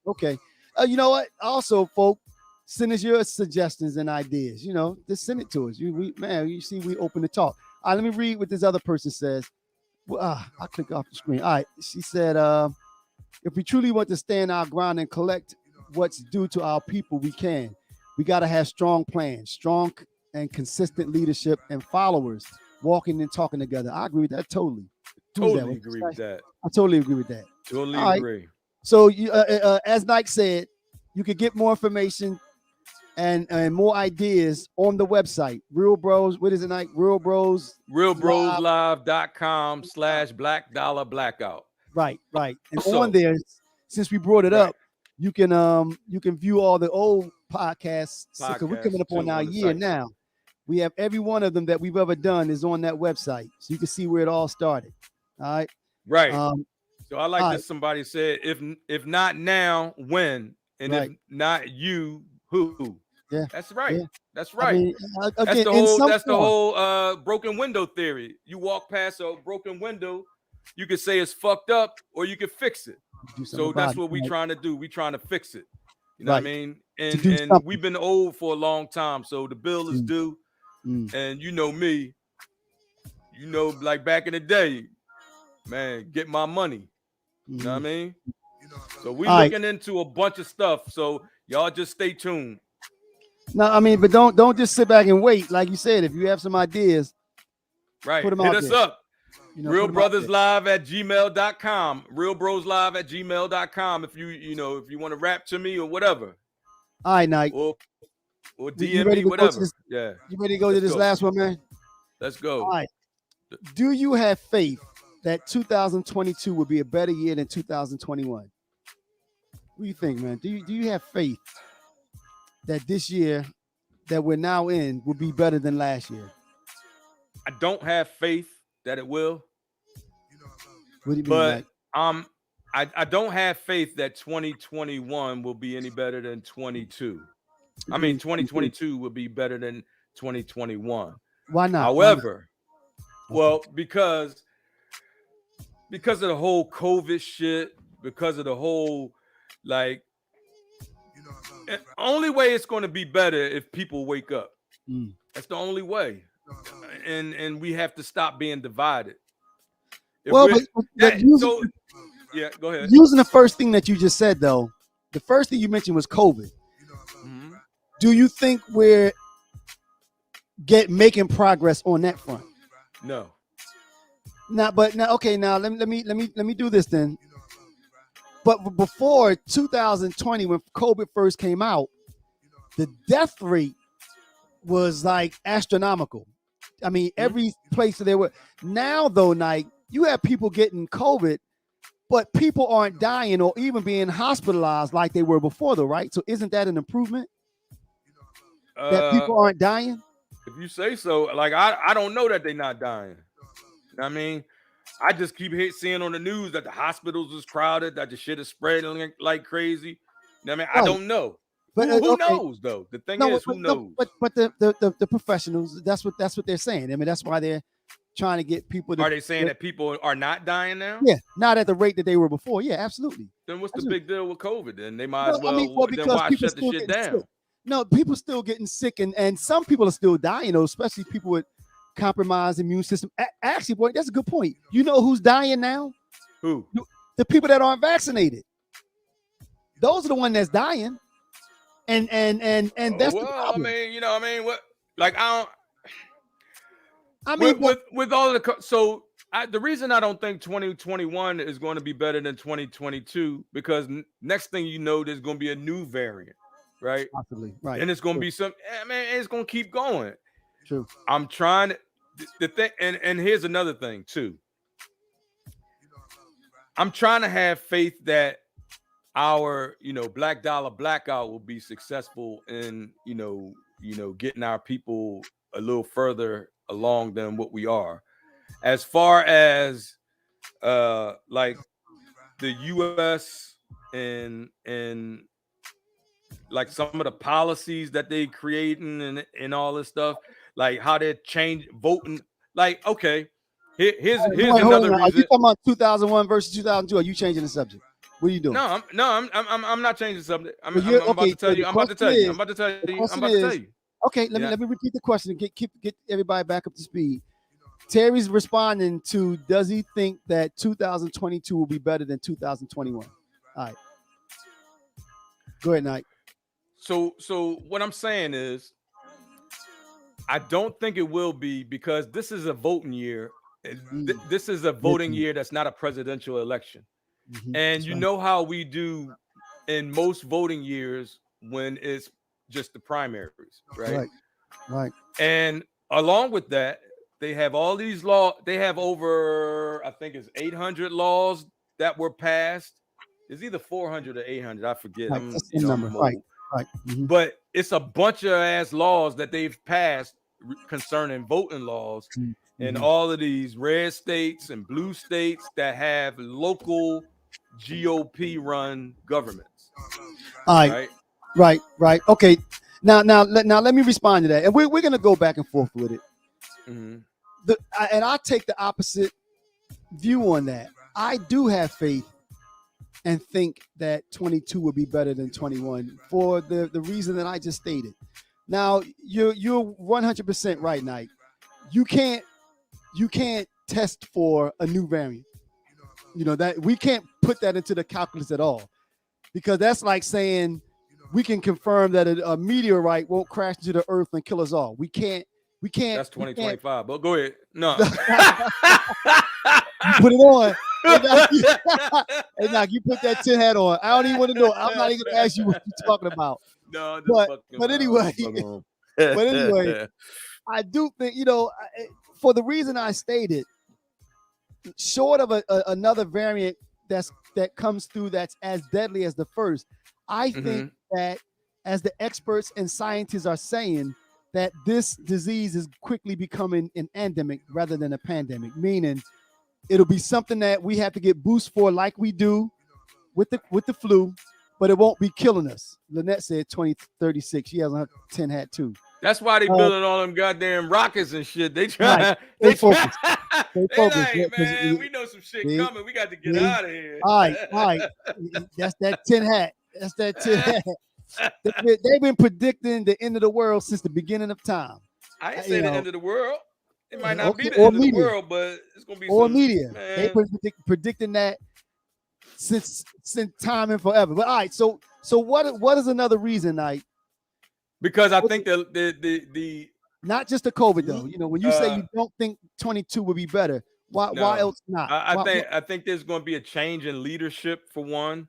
Speaker 1: Okay. You know what? Also, folks, send us your suggestions and ideas. Just send it to us. You see, we open to talk. All right, let me read what this other person says. Well, I'll click off the screen. All right. She said, if we truly want to stand our ground and collect what's due to our people, we can. We got to have strong plans, strong and consistent leadership, and followers walking and talking together. I agree with that totally.
Speaker 2: Totally agree with that.
Speaker 1: I totally agree with that.
Speaker 2: Totally agree.
Speaker 1: So, as Nike said, you can get more information and more ideas on the website. Real Bros. What is it, Nike? Real Bros.
Speaker 2: RealBrosLive.com/Black Dollar Blackout.
Speaker 1: Right. And also, on there, since we brought it up, you can view all the old podcasts. Because we're coming up on our year now. We have every one of them that we've ever done is on that website, so you can see where it all started. All right.
Speaker 2: Right. So I like that somebody said, if not now, when? And if not you, who?
Speaker 1: Yeah.
Speaker 2: That's right.
Speaker 1: Yeah.
Speaker 2: That's right.
Speaker 1: I mean,
Speaker 2: again, that's the whole broken window theory. You walk past a broken window, you could say it's fucked up, or you could fix it. So that's what we're trying to do. We're trying to fix it. You know what I mean? And we've been old for a long time, so the bill is due. And you know me, like back in the day, man, get my money. You know what I mean? So we're looking into a bunch of stuff. So y'all just stay tuned.
Speaker 1: No, I mean, but don't just sit back and wait. Like you said, if you have some ideas,
Speaker 2: put them
Speaker 1: hit
Speaker 2: us up. RealBrothersLive@gmail.com. RealBrosLive@gmail.com. If you want to rap to me or whatever.
Speaker 1: All right, Nike.
Speaker 2: Or DM me, whatever. You
Speaker 1: ready to go to this last one, man?
Speaker 2: Let's go.
Speaker 1: All right. Do you have faith that 2022 will be a better year than 2021? What do you think, man? Do you have faith that this year that we're now in will be better than last year?
Speaker 2: I don't have faith that it will.
Speaker 1: What do you mean?
Speaker 2: But I don't have faith that 2021 will be any better than 22. I mean, 2022 will be better than 2021.
Speaker 1: Why not?
Speaker 2: However, well, because of the whole COVID shit, because of the whole only way it's going to be better if people wake up. That's the only way. And we have to stop being divided.
Speaker 1: Go ahead. Using the first thing that you just said, though, the first thing you mentioned was COVID. Do you think we're making progress on that front?
Speaker 2: No.
Speaker 1: Now, okay. Now let me do this then. But before 2020, when COVID first came out, the death rate was like astronomical. I mean, every place there were. Now, though, Nike, you have people getting COVID, but people aren't dying or even being hospitalized like they were before, though, right? So isn't that an improvement? That people aren't dying?
Speaker 2: If you say so, I don't know that they're not dying. I mean, I just keep seeing on the news that the hospitals is crowded, that the shit is spreading like crazy. I mean, I don't know. But who knows, though? The thing is, who knows?
Speaker 1: But the professionals, that's what they're saying. I mean, that's why they're trying to get people to.
Speaker 2: Are they saying that people are not dying now?
Speaker 1: Yeah, not at the rate that they were before. Yeah, absolutely.
Speaker 2: Then what's the big deal with COVID? Then they might as well. Then why shut the shit down?
Speaker 1: Sick. No, people still getting sick, and some people are still dying, especially people with compromised immune system. Actually, boy, that's a good point. You know who's dying now?
Speaker 2: Who?
Speaker 1: The people that aren't vaccinated. Those are the ones that's dying. and that's the
Speaker 2: Well, I
Speaker 1: problem.
Speaker 2: mean, you know, I mean, what? Like,
Speaker 1: I mean,
Speaker 2: with all of the the reason I don't think 2021 is going to be better than 2022 because next thing you know, there's going to be a new variant, right?
Speaker 1: possibly right.
Speaker 2: And it's going to
Speaker 1: True.
Speaker 2: be some. I mean, it's going to keep going.
Speaker 1: True.
Speaker 2: I'm trying to the thing, and here's another thing too. I'm trying to have faith that our Black Dollar Blackout will be successful in getting our people a little further along than what we are. As far as like the US and like some of the policies that they creating and all this stuff, like how they change voting. Like, okay, here's
Speaker 1: Wait,
Speaker 2: another
Speaker 1: Are you
Speaker 2: reason.
Speaker 1: talking about 2001 versus 2002? Are you changing the subject? What are you doing?
Speaker 2: I'm not changing the subject. I'm
Speaker 1: Well,
Speaker 2: about to tell you.
Speaker 1: the
Speaker 2: I'm about to
Speaker 1: question
Speaker 2: tell you.
Speaker 1: is-
Speaker 2: I'm about to tell
Speaker 1: the
Speaker 2: you. I'm
Speaker 1: question
Speaker 2: about to tell
Speaker 1: is-
Speaker 2: you.
Speaker 1: Okay, let me repeat the question and get everybody back up to speed. Terry's responding to, does he think that 2022 will be better than 2021? All right. Go ahead, Knight.
Speaker 2: So what I'm saying is, I don't think it will be because this is a voting year. This is a voting year that's not a presidential election.
Speaker 1: Mhm,
Speaker 2: And
Speaker 1: that's
Speaker 2: you
Speaker 1: right.
Speaker 2: know how we do in most voting years when it's just the primaries, right?
Speaker 1: Right.
Speaker 2: And along with that, they have all these laws. They have over, I think it's 800 laws that were passed. It's either 400 or 800. I forget.
Speaker 1: Right.
Speaker 2: I'm
Speaker 1: That's the number.
Speaker 2: I'm
Speaker 1: Right.
Speaker 2: old.
Speaker 1: Right. Mhm.
Speaker 2: But it's a bunch of ass laws that they've passed concerning voting laws in
Speaker 1: Mhm.
Speaker 2: all of these red states and blue states that have local GOP run governments.
Speaker 1: All right. Right. Okay. Now let me respond to that, and we're gonna go back and forth with it.
Speaker 2: Mhm.
Speaker 1: And I take the opposite view on that. I do have faith and think that 22 will be better than 21 for the reason that I just stated. Now you're 100% right, Knight. You can't test for a new variant. That we can't put that into the calculus at all, because that's like saying we can confirm that a meteorite won't crash into the earth and kill us all. We can't.
Speaker 2: That's 2025. But go ahead. No.
Speaker 1: Put it on. Hey, Knock, you put that tin hat on. I don't even want to know. I'm not even gonna ask you what you're talking about.
Speaker 2: No,
Speaker 1: But anyway, I do think, for the reason I stated, short of another variant that comes through that's as deadly as the first, I think that, as the experts and scientists are saying, that this disease is quickly becoming an endemic rather than a pandemic, meaning it'll be something that we have to get boost for, like we do with the flu, but it won't be killing us. Lynette said 2036. She has a tin hat too.
Speaker 2: That's why they building all them goddamn rockets and shit. They try.
Speaker 1: Right.
Speaker 2: They
Speaker 1: focus.
Speaker 2: like, man, we know some shit coming. We got to get out of here.
Speaker 1: All right. That's that tin hat. That's that tin hat. They've been predicting the end of the world since the beginning of time.
Speaker 2: I ain't say the end of the world. It might not be the
Speaker 1: or
Speaker 2: end
Speaker 1: media.
Speaker 2: of the world, but it's gonna be
Speaker 1: or
Speaker 2: some,
Speaker 1: media.
Speaker 2: Man.
Speaker 1: They've been predicting that since time and forever. But all right, so what is another reason, Knight?
Speaker 2: Because I think the
Speaker 1: not just the COVID though. When you say you don't think 22 would be better, why else not?
Speaker 2: I think there's going to be a change in leadership for one.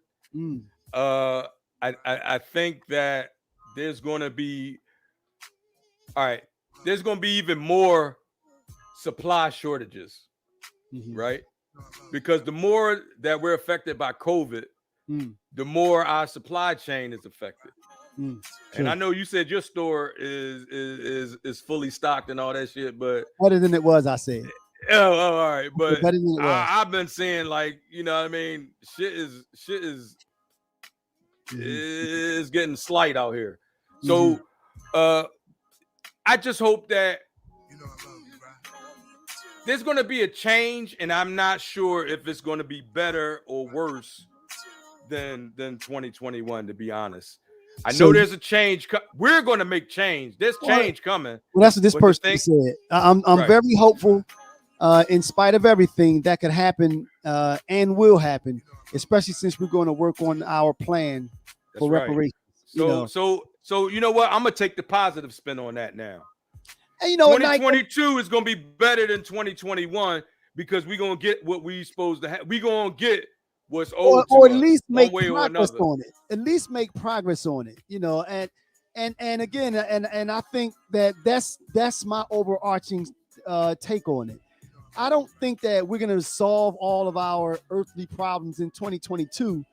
Speaker 2: I think that there's going to be there's going to be even more supply shortages, right? Because the more that we're affected by COVID, the more our supply chain is affected. And I know you said your store is fully stocked and all that shit, but
Speaker 1: better than it was, I said.
Speaker 2: Oh, all right, but
Speaker 1: better than it was.
Speaker 2: I've been saying, like, what I mean, shit is getting slight out here. So I just hope that there's going to be a change, and I'm not sure if it's going to be better or worse than 2021, to be honest. I know there's a change. We're going to make change. There's change coming.
Speaker 1: Well, that's what this person said. I'm very hopeful, in spite of everything that could happen and will happen, especially since we're going to work on our plan for reparations.
Speaker 2: So So you know what? I'm gonna take the positive spin on that now.
Speaker 1: And you know,
Speaker 2: 2022 is gonna be better than 2021 because we're gonna get what we supposed to have. We're gonna get what's owed
Speaker 1: or
Speaker 2: to
Speaker 1: at
Speaker 2: us
Speaker 1: least
Speaker 2: one
Speaker 1: make
Speaker 2: way or
Speaker 1: progress
Speaker 2: another.
Speaker 1: on it. At least make progress on it. You know, and again, and I think that's my overarching take on it. I don't think that we're going to solve all of our earthly problems in 2022,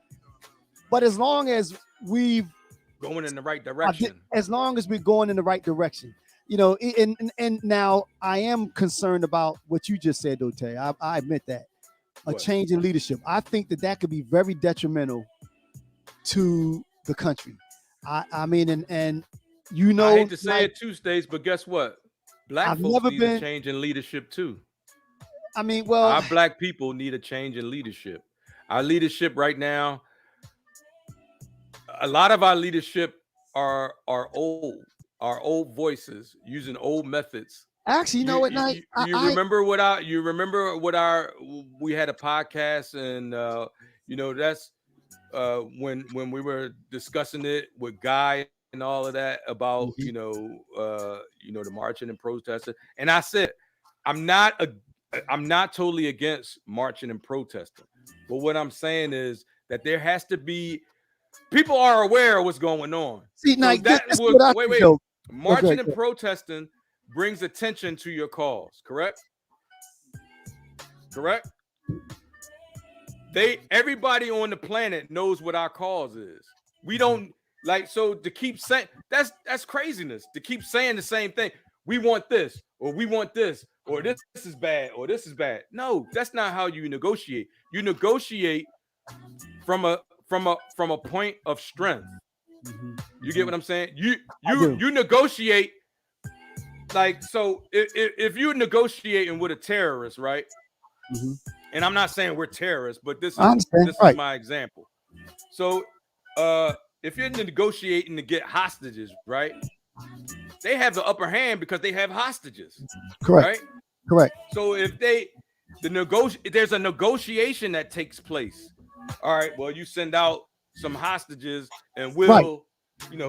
Speaker 1: but as long as we've
Speaker 2: Going in the right direction.
Speaker 1: as long as we're going in the right direction, you know, and now I am concerned about what you just said, Dote. I admit that a
Speaker 2: What?
Speaker 1: change in leadership. I think that could be very detrimental to the country. I mean, and you know,
Speaker 2: I hate to say
Speaker 1: like,
Speaker 2: it too, Stace, but guess what? Black
Speaker 1: I've
Speaker 2: folks
Speaker 1: never
Speaker 2: need a
Speaker 1: been.
Speaker 2: change in leadership too.
Speaker 1: I mean, well,
Speaker 2: Our black people need a change in leadership. Our leadership right now, a lot of our leadership are old voices using old methods.
Speaker 1: actually, you know what, Knight?
Speaker 2: You remember what our we had a podcast and you know that's when we were discussing it with Guy and all of that about you know the marching and protesting, and I said I'm not totally against marching and protesting, but what I'm saying is that there has to be people are aware of what's going on.
Speaker 1: See,
Speaker 2: So
Speaker 1: Knight,
Speaker 2: that
Speaker 1: this is
Speaker 2: was
Speaker 1: what I
Speaker 2: wait.
Speaker 1: think, though.
Speaker 2: Marching and
Speaker 1: Okay.
Speaker 2: protesting brings attention to your cause, correct? Correct? Everybody on the planet knows what our cause is. We don't so to keep saying that's craziness to keep saying the same thing. We want this, or we want this, or this is bad, or this is bad. No, that's not how you negotiate. You negotiate from a point of strength. You get what I'm saying? You negotiate so if you're negotiating with a terrorist, right? And I'm not saying we're terrorists, but this is my example. So if you're negotiating to get hostages, right? They have the upper hand because they have hostages.
Speaker 1: Correct.
Speaker 2: Right?
Speaker 1: Correct.
Speaker 2: So if there's a negotiation that takes place. All right, well, you send out some hostages and we'll you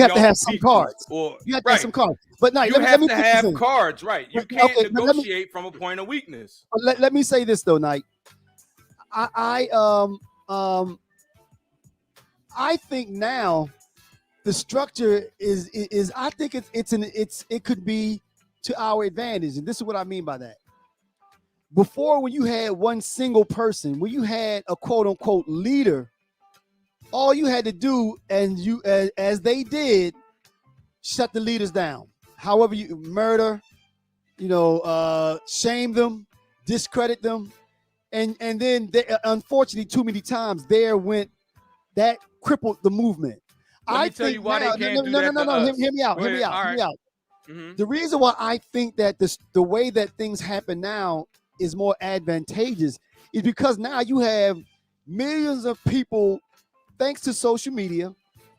Speaker 1: have to have some cards.
Speaker 2: Or
Speaker 1: you have to have some cards. But no,
Speaker 2: you have to have cards, right? You can't negotiate from a point of weakness.
Speaker 1: Let me say this though, Knight. I think now the structure is I think it could be to our advantage, and this is what I mean by that. Before, when you had one single person, when you had a quote unquote leader, all you had to do, and as they did, shut the leaders down. However, you murder, shame them, discredit them, and then unfortunately, too many times that crippled the movement.
Speaker 2: Let me tell you why they can't do that.
Speaker 1: No. Hear me out. Hear me out. Mm-hmm. The reason why I think that the way that things happen now is more advantageous is because now you have millions of people, thanks to social media,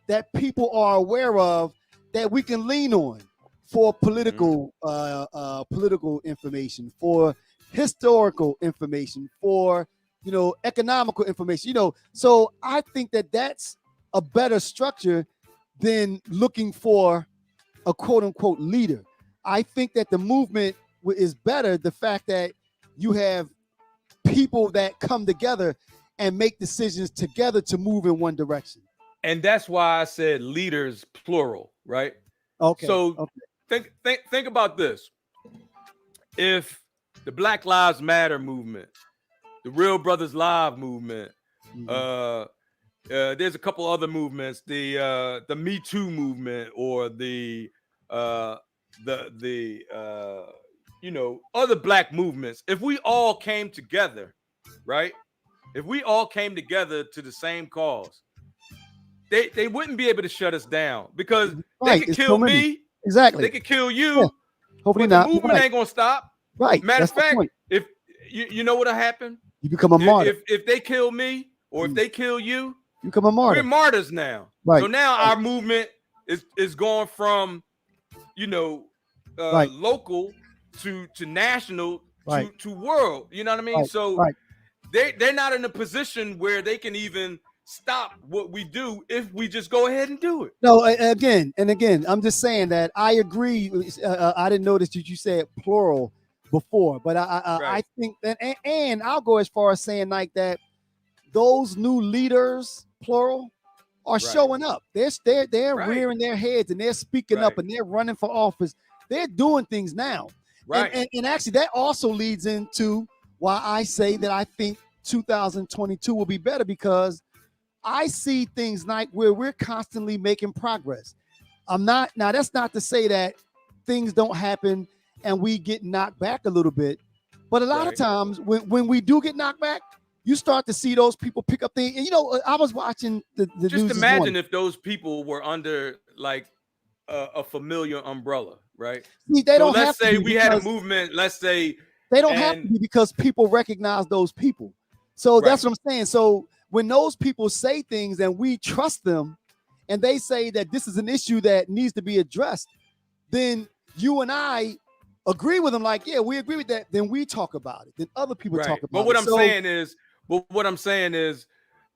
Speaker 1: that people are aware of, that we can lean on for political political information, for historical information, for economical information. So I think that that's a better structure than looking for a quote unquote leader. I think that the movement is better. The fact that you have people that come together and make decisions together to move in one direction.
Speaker 2: And that's why I said leaders plural, right?
Speaker 1: Okay.
Speaker 2: So think about this. If the Black Lives Matter movement, the Real Brothers Live movement, there's a couple other movements, the Me Too movement, or the other black movements. If we all came together, right? If we all came together to the same cause, they wouldn't be able to shut us down, because they could kill me.
Speaker 1: Exactly.
Speaker 2: They could kill you.
Speaker 1: Yeah. Hopefully
Speaker 2: but
Speaker 1: not.
Speaker 2: The movement ain't gonna stop.
Speaker 1: Right.
Speaker 2: Matter of fact, if you know what'll happen,
Speaker 1: you become a martyr.
Speaker 2: If they kill me, or if they kill you,
Speaker 1: you become a martyr.
Speaker 2: We're martyrs now.
Speaker 1: Right.
Speaker 2: So now our movement is going from local to national to world. You know what I mean?
Speaker 1: Right.
Speaker 2: So they're not in a position where they can even stop what we do if we just go ahead and do it.
Speaker 1: No, again and again, I'm just saying that I agree. I didn't notice that you said plural before, but I think that, and I'll go as far as saying like that those new leaders, plural, are showing up. They're rearing their heads and they're speaking up and they're running for office. They're doing things now.
Speaker 2: Right.
Speaker 1: And actually that also leads into why I say that I think 2022 will be better, because I see things like where we're constantly making progress. Now that's not to say that things don't happen and we get knocked back a little bit, but a lot of times when we do get knocked back, you start to see those people pick up things. And I was watching the
Speaker 2: just
Speaker 1: news
Speaker 2: imagine if those people were under like a familiar umbrella, right?
Speaker 1: See, they don't
Speaker 2: let's
Speaker 1: have
Speaker 2: say
Speaker 1: to
Speaker 2: we had a movement, let's say
Speaker 1: they don't have to be, because people recognize those people. So that's what I'm saying. So when those people say things and we trust them and they say that this is an issue that needs to be addressed, then you and I agree with them, like, yeah, we agree with that. Then we talk about it. Then other people talk about it.
Speaker 2: But what I'm saying is,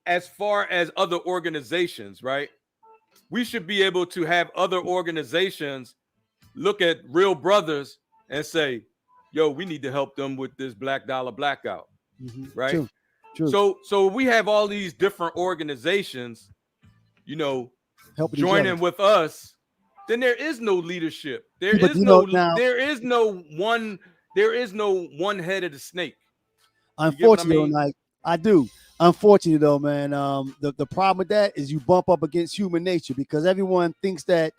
Speaker 2: as far as other organizations, right? We should be able to have other organizations look at Real Brothers and say, yo, we need to help them with this Black Dollar Blackout, right?
Speaker 1: True.
Speaker 2: So we have all these different organizations,
Speaker 1: helping
Speaker 2: joining with us. Then there is no leadership. There is no one head of the snake.
Speaker 1: Unfortunately, like I do. Unfortunately, though, man, the problem with that is you bump up against human nature, because everyone thinks that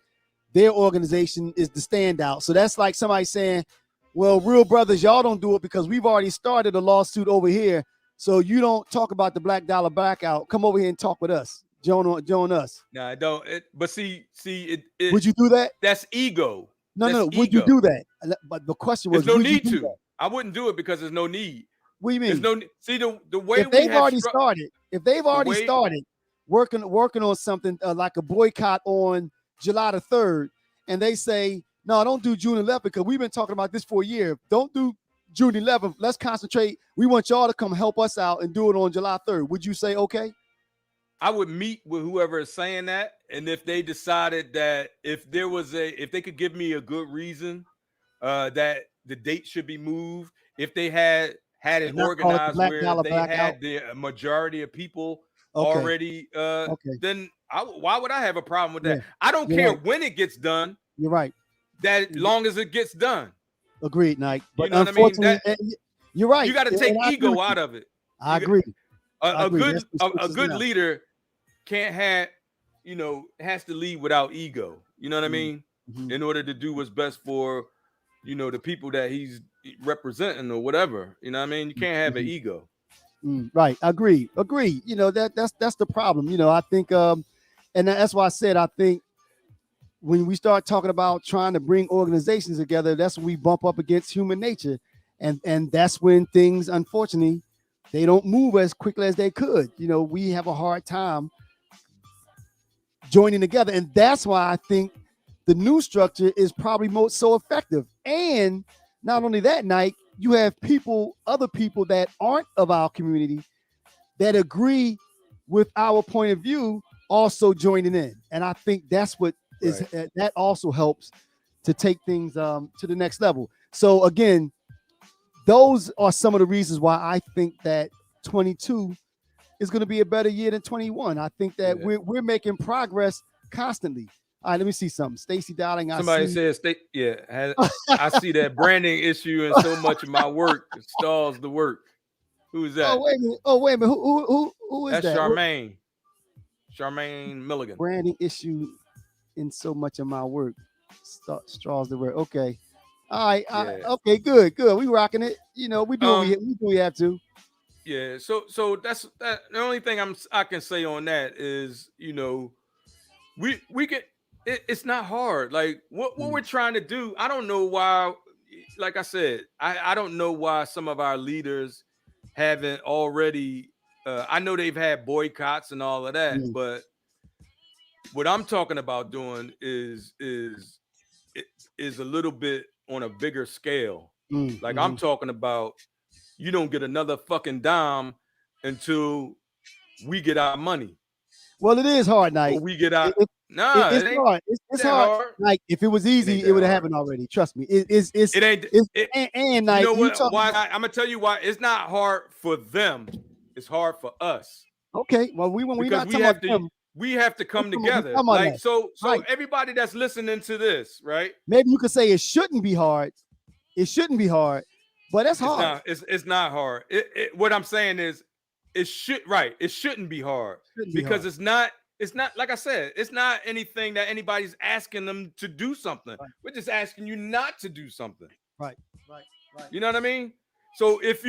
Speaker 1: their organization is the standout. So that's like somebody saying, well, Real Brothers, y'all don't do it because we've already started a lawsuit over here. So you don't talk about the Black Dollar Blackout. Come over here and talk with us. Join us.
Speaker 2: No, I don't. But see,
Speaker 1: would you do that?
Speaker 2: That's ego.
Speaker 1: No. Would you do that? But the question was,
Speaker 2: there's no need to. I wouldn't do it because there's no need.
Speaker 1: What do you mean?
Speaker 2: There's no. See, the way
Speaker 1: if they've already started working on something like a boycott on July the 3rd, and they say, no, don't do June 11th because we've been talking about this for a year. Don't do June 11th. Let's concentrate. We want y'all to come help us out and do it on July 3rd. Would you say okay?
Speaker 2: I would meet with whoever is saying that, and if they decided that if they could give me a good reason that the date should be moved, if they had it organized where they had the majority of people already, then why would I have a problem with that? I don't care when it gets done.
Speaker 1: You're right.
Speaker 2: That long as it gets done.
Speaker 1: Agreed, Nike. But
Speaker 2: you know what I mean?
Speaker 1: You're right.
Speaker 2: You got to take ego out of it.
Speaker 1: I agree.
Speaker 2: A good leader can't have, has to lead without ego. You know what I mean? In order to do what's best for, the people that he's representing or whatever. You know what I mean? You can't have an ego.
Speaker 1: Right. Agree. That's the problem. I think, and that's why I said, I think when we start talking about trying to bring organizations together, that's when we bump up against human nature. And that's when things, unfortunately, they don't move as quickly as they could. We have a hard time joining together. And that's why I think the new structure is probably so effective. And not only that, Nike, you have other people that aren't of our community that agree with our point of view also joining in. And I think that's what that also helps to take things to the next level. So again, those are some of the reasons why I think that 22 is going to be a better year than 21. I think that we're making progress constantly. All right, let me see something. Stacy Dowling.
Speaker 2: Somebody says, I see that branding issue in so much of my work. It stalls the work. Who is that?
Speaker 1: Oh, wait a minute. Who is that?
Speaker 2: That's Charmaine. Charmaine Milligan.
Speaker 1: Branding issue in so much of my work. Straws the word. Okay. All right. Okay, good. We rocking it. We do what we have to.
Speaker 2: Yeah. So that's that. The only thing I can say on that is, we can. It's not hard. Like what we're trying to do. I don't know why. Like I said, I don't know why some of our leaders haven't already. I know they've had boycotts and all of that, but what I'm talking about doing is a little bit on a bigger scale. Like I'm talking about, you don't get another fucking dime until we get our money.
Speaker 1: Well, it is hard,
Speaker 2: Or
Speaker 1: Nike.
Speaker 2: we get out.
Speaker 1: Nah,
Speaker 2: it ain't
Speaker 1: hard. It's
Speaker 2: that
Speaker 1: hard.
Speaker 2: hard.
Speaker 1: Like if it was easy,
Speaker 2: ain't
Speaker 1: it would
Speaker 2: that
Speaker 1: have
Speaker 2: hard.
Speaker 1: happened already. Trust me. It
Speaker 2: ain't.
Speaker 1: And
Speaker 2: You
Speaker 1: like
Speaker 2: know
Speaker 1: you
Speaker 2: what?
Speaker 1: talking
Speaker 2: Why?
Speaker 1: about,
Speaker 2: I'm gonna tell you why. It's not hard for them. It's hard for us
Speaker 1: okay. Well, when we
Speaker 2: because
Speaker 1: not talking about them,
Speaker 2: we have to come
Speaker 1: we
Speaker 2: together.
Speaker 1: talking about
Speaker 2: Like
Speaker 1: that.
Speaker 2: so
Speaker 1: Right.
Speaker 2: everybody that's listening to this, right?
Speaker 1: Maybe you could say it shouldn't be hard. It shouldn't be hard, but that's hard.
Speaker 2: It's not hard. What I'm saying is it shouldn't be hard
Speaker 1: Shouldn't be
Speaker 2: because
Speaker 1: hard.
Speaker 2: it's not like I said, it's not anything that anybody's asking them to do something.
Speaker 1: Right.
Speaker 2: We're just asking you not to do something.
Speaker 1: Right.
Speaker 2: You know what I mean? So if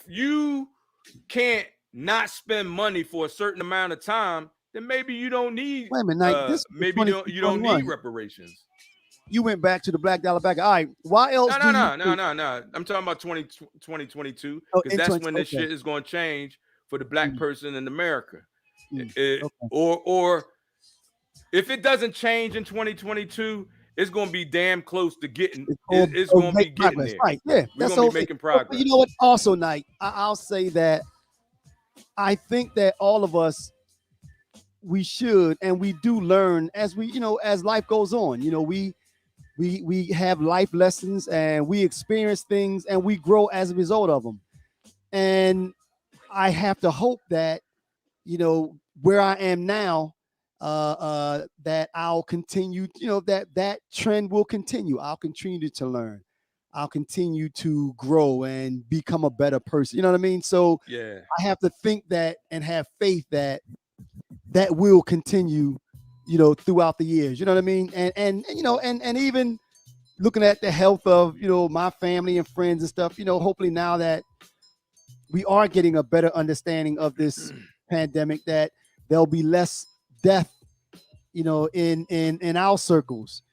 Speaker 2: you can't not spend money for a certain amount of time, then maybe you don't need
Speaker 1: Wait a minute, Nike. This is
Speaker 2: maybe you don't need reparations.
Speaker 1: You went back to the Black Dollar Blackout. All right. Why else?
Speaker 2: No. I'm talking about 2022 because that's when this shit is going to change for the black person in America. Or if it doesn't change in 2022, it's going to be damn close to getting. It's going to be getting there.
Speaker 1: Right? Yeah,
Speaker 2: we're going to be making progress.
Speaker 1: You know what? Also, Nike, I'll say that I think that all of us, we should and we do learn as we, as life goes on. We have life lessons and we experience things and we grow as a result of them. And I have to hope that, where I am now, that I'll continue, that trend will continue. I'll continue to learn. I'll continue to grow and become a better person. You know what I mean? So
Speaker 2: yeah,
Speaker 1: I have to think that and have faith that will continue, throughout the years. You know what I mean? And even looking at the health of, my family and friends and stuff, hopefully now that we are getting a better understanding of this pandemic, that there'll be less death, in our circles,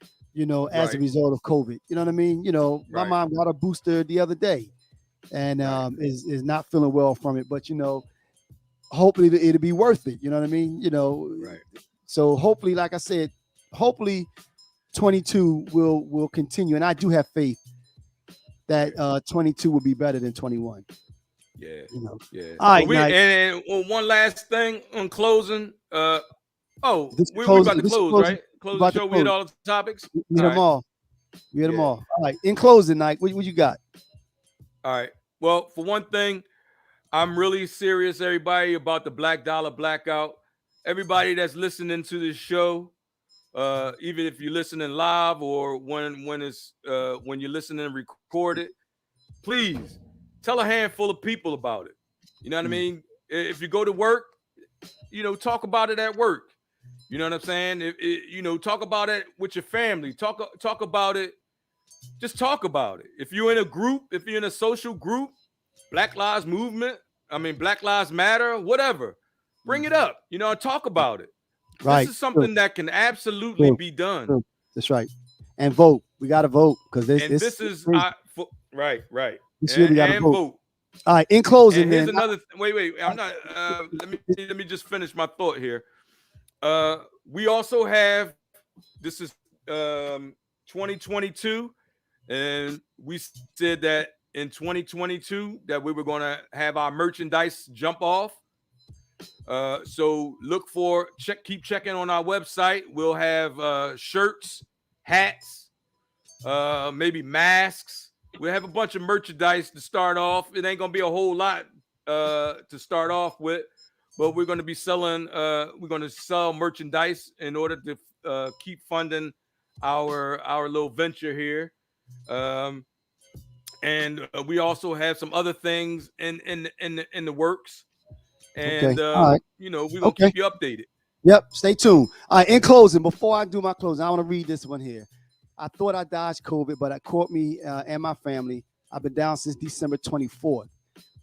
Speaker 1: as a result of COVID. You know what I mean? My mom got a booster the other day and is not feeling well from it, but hopefully it'll be worth it. You know what I mean? So hopefully, like I said, hopefully 22 will continue. And I do have faith that 22 will be better than 21.
Speaker 2: Yeah.
Speaker 1: Yeah. All right.
Speaker 2: And one last thing on closing. We're about to close, right? Close the show. We hit all the topics.
Speaker 1: We hit them all. All right. In closing, Nike, what you got?
Speaker 2: All right. Well, for one thing, I'm really serious, everybody, about the Black Dollar Blackout. Everybody that's listening to this show, even if you're listening live or when you're listening recorded, please tell a handful of people about it. You know what I mean? If you go to work, talk about it at work. You know what I'm saying? Talk about it with your family. Talk about it. Just talk about it. If you're in a group, if you're in a social group, Black Lives Movement, Black Lives Matter, whatever, bring it up. Talk about it.
Speaker 1: Right.
Speaker 2: This is something that can absolutely be done.
Speaker 1: True. That's right. And vote. We got to vote because
Speaker 2: right.
Speaker 1: We got to
Speaker 2: vote.
Speaker 1: All right. In closing,
Speaker 2: and here's another. Wait. I'm not. Let me just finish my thought here. We also have. This is 2022, and we said that in 2022 that we were going to have our merchandise jump off. So keep checking on our website. We'll have shirts, hats, maybe masks. We'll have a bunch of merchandise to start off. It ain't gonna be a whole lot to start off with, but we're gonna be selling. We're gonna sell merchandise in order to keep funding our little venture here. And we also have some other things in the works. And
Speaker 1: right.
Speaker 2: we're gonna keep you updated.
Speaker 1: Yep, stay tuned. All right, in closing, before I do my closing, I want to read this one here. I thought I dodged COVID, but it caught me and my family. I've been down since December 24th.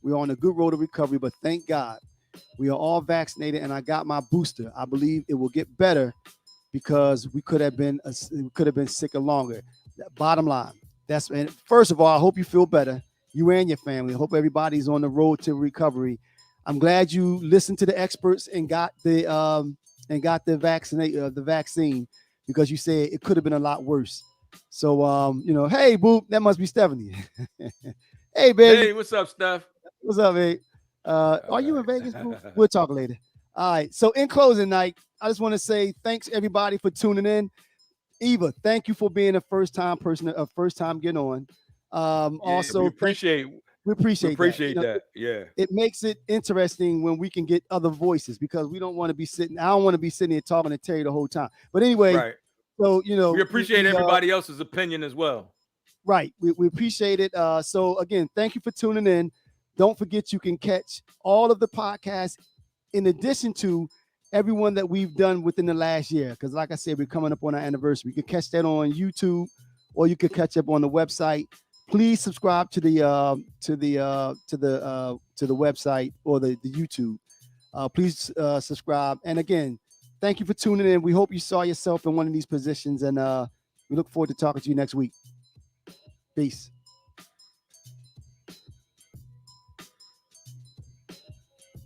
Speaker 1: We're on a good road to recovery, but thank God we are all vaccinated and I got my booster. I believe it will get better because we could have been sicker longer. Bottom line. And first of all, I hope you feel better, you and your family. I hope everybody's on the road to recovery. I'm glad you listened to the experts and got the vaccine because you said it could have been a lot worse. So hey, Boop, that must be Stephanie. Hey, baby.
Speaker 2: Hey, what's up, Steph?
Speaker 1: What's up, babe? Are you in Vegas, Boop? We'll talk later. All right. So in closing, Nike, I just want to say thanks everybody for tuning in. Eva, thank you for being a first-time person, a first-time getting on. Also,
Speaker 2: we appreciate
Speaker 1: that.
Speaker 2: that. Yeah.
Speaker 1: It makes it interesting when we can get other voices because we don't want to be sitting. I don't want to be sitting here talking to Terry the whole time. But anyway,
Speaker 2: Right.
Speaker 1: so
Speaker 2: We appreciate everybody else's opinion as well.
Speaker 1: Right. We appreciate it. So again, thank you for tuning in. Don't forget you can catch all of the podcasts in addition to everyone that we've done within the last year. Because like I said, we're coming up on our anniversary. You can catch that on YouTube or you can catch up on the website. Please subscribe to the website or the YouTube. Please subscribe. And again, thank you for tuning in. We hope you saw yourself in one of these positions, and we look forward to talking to you next week. Peace.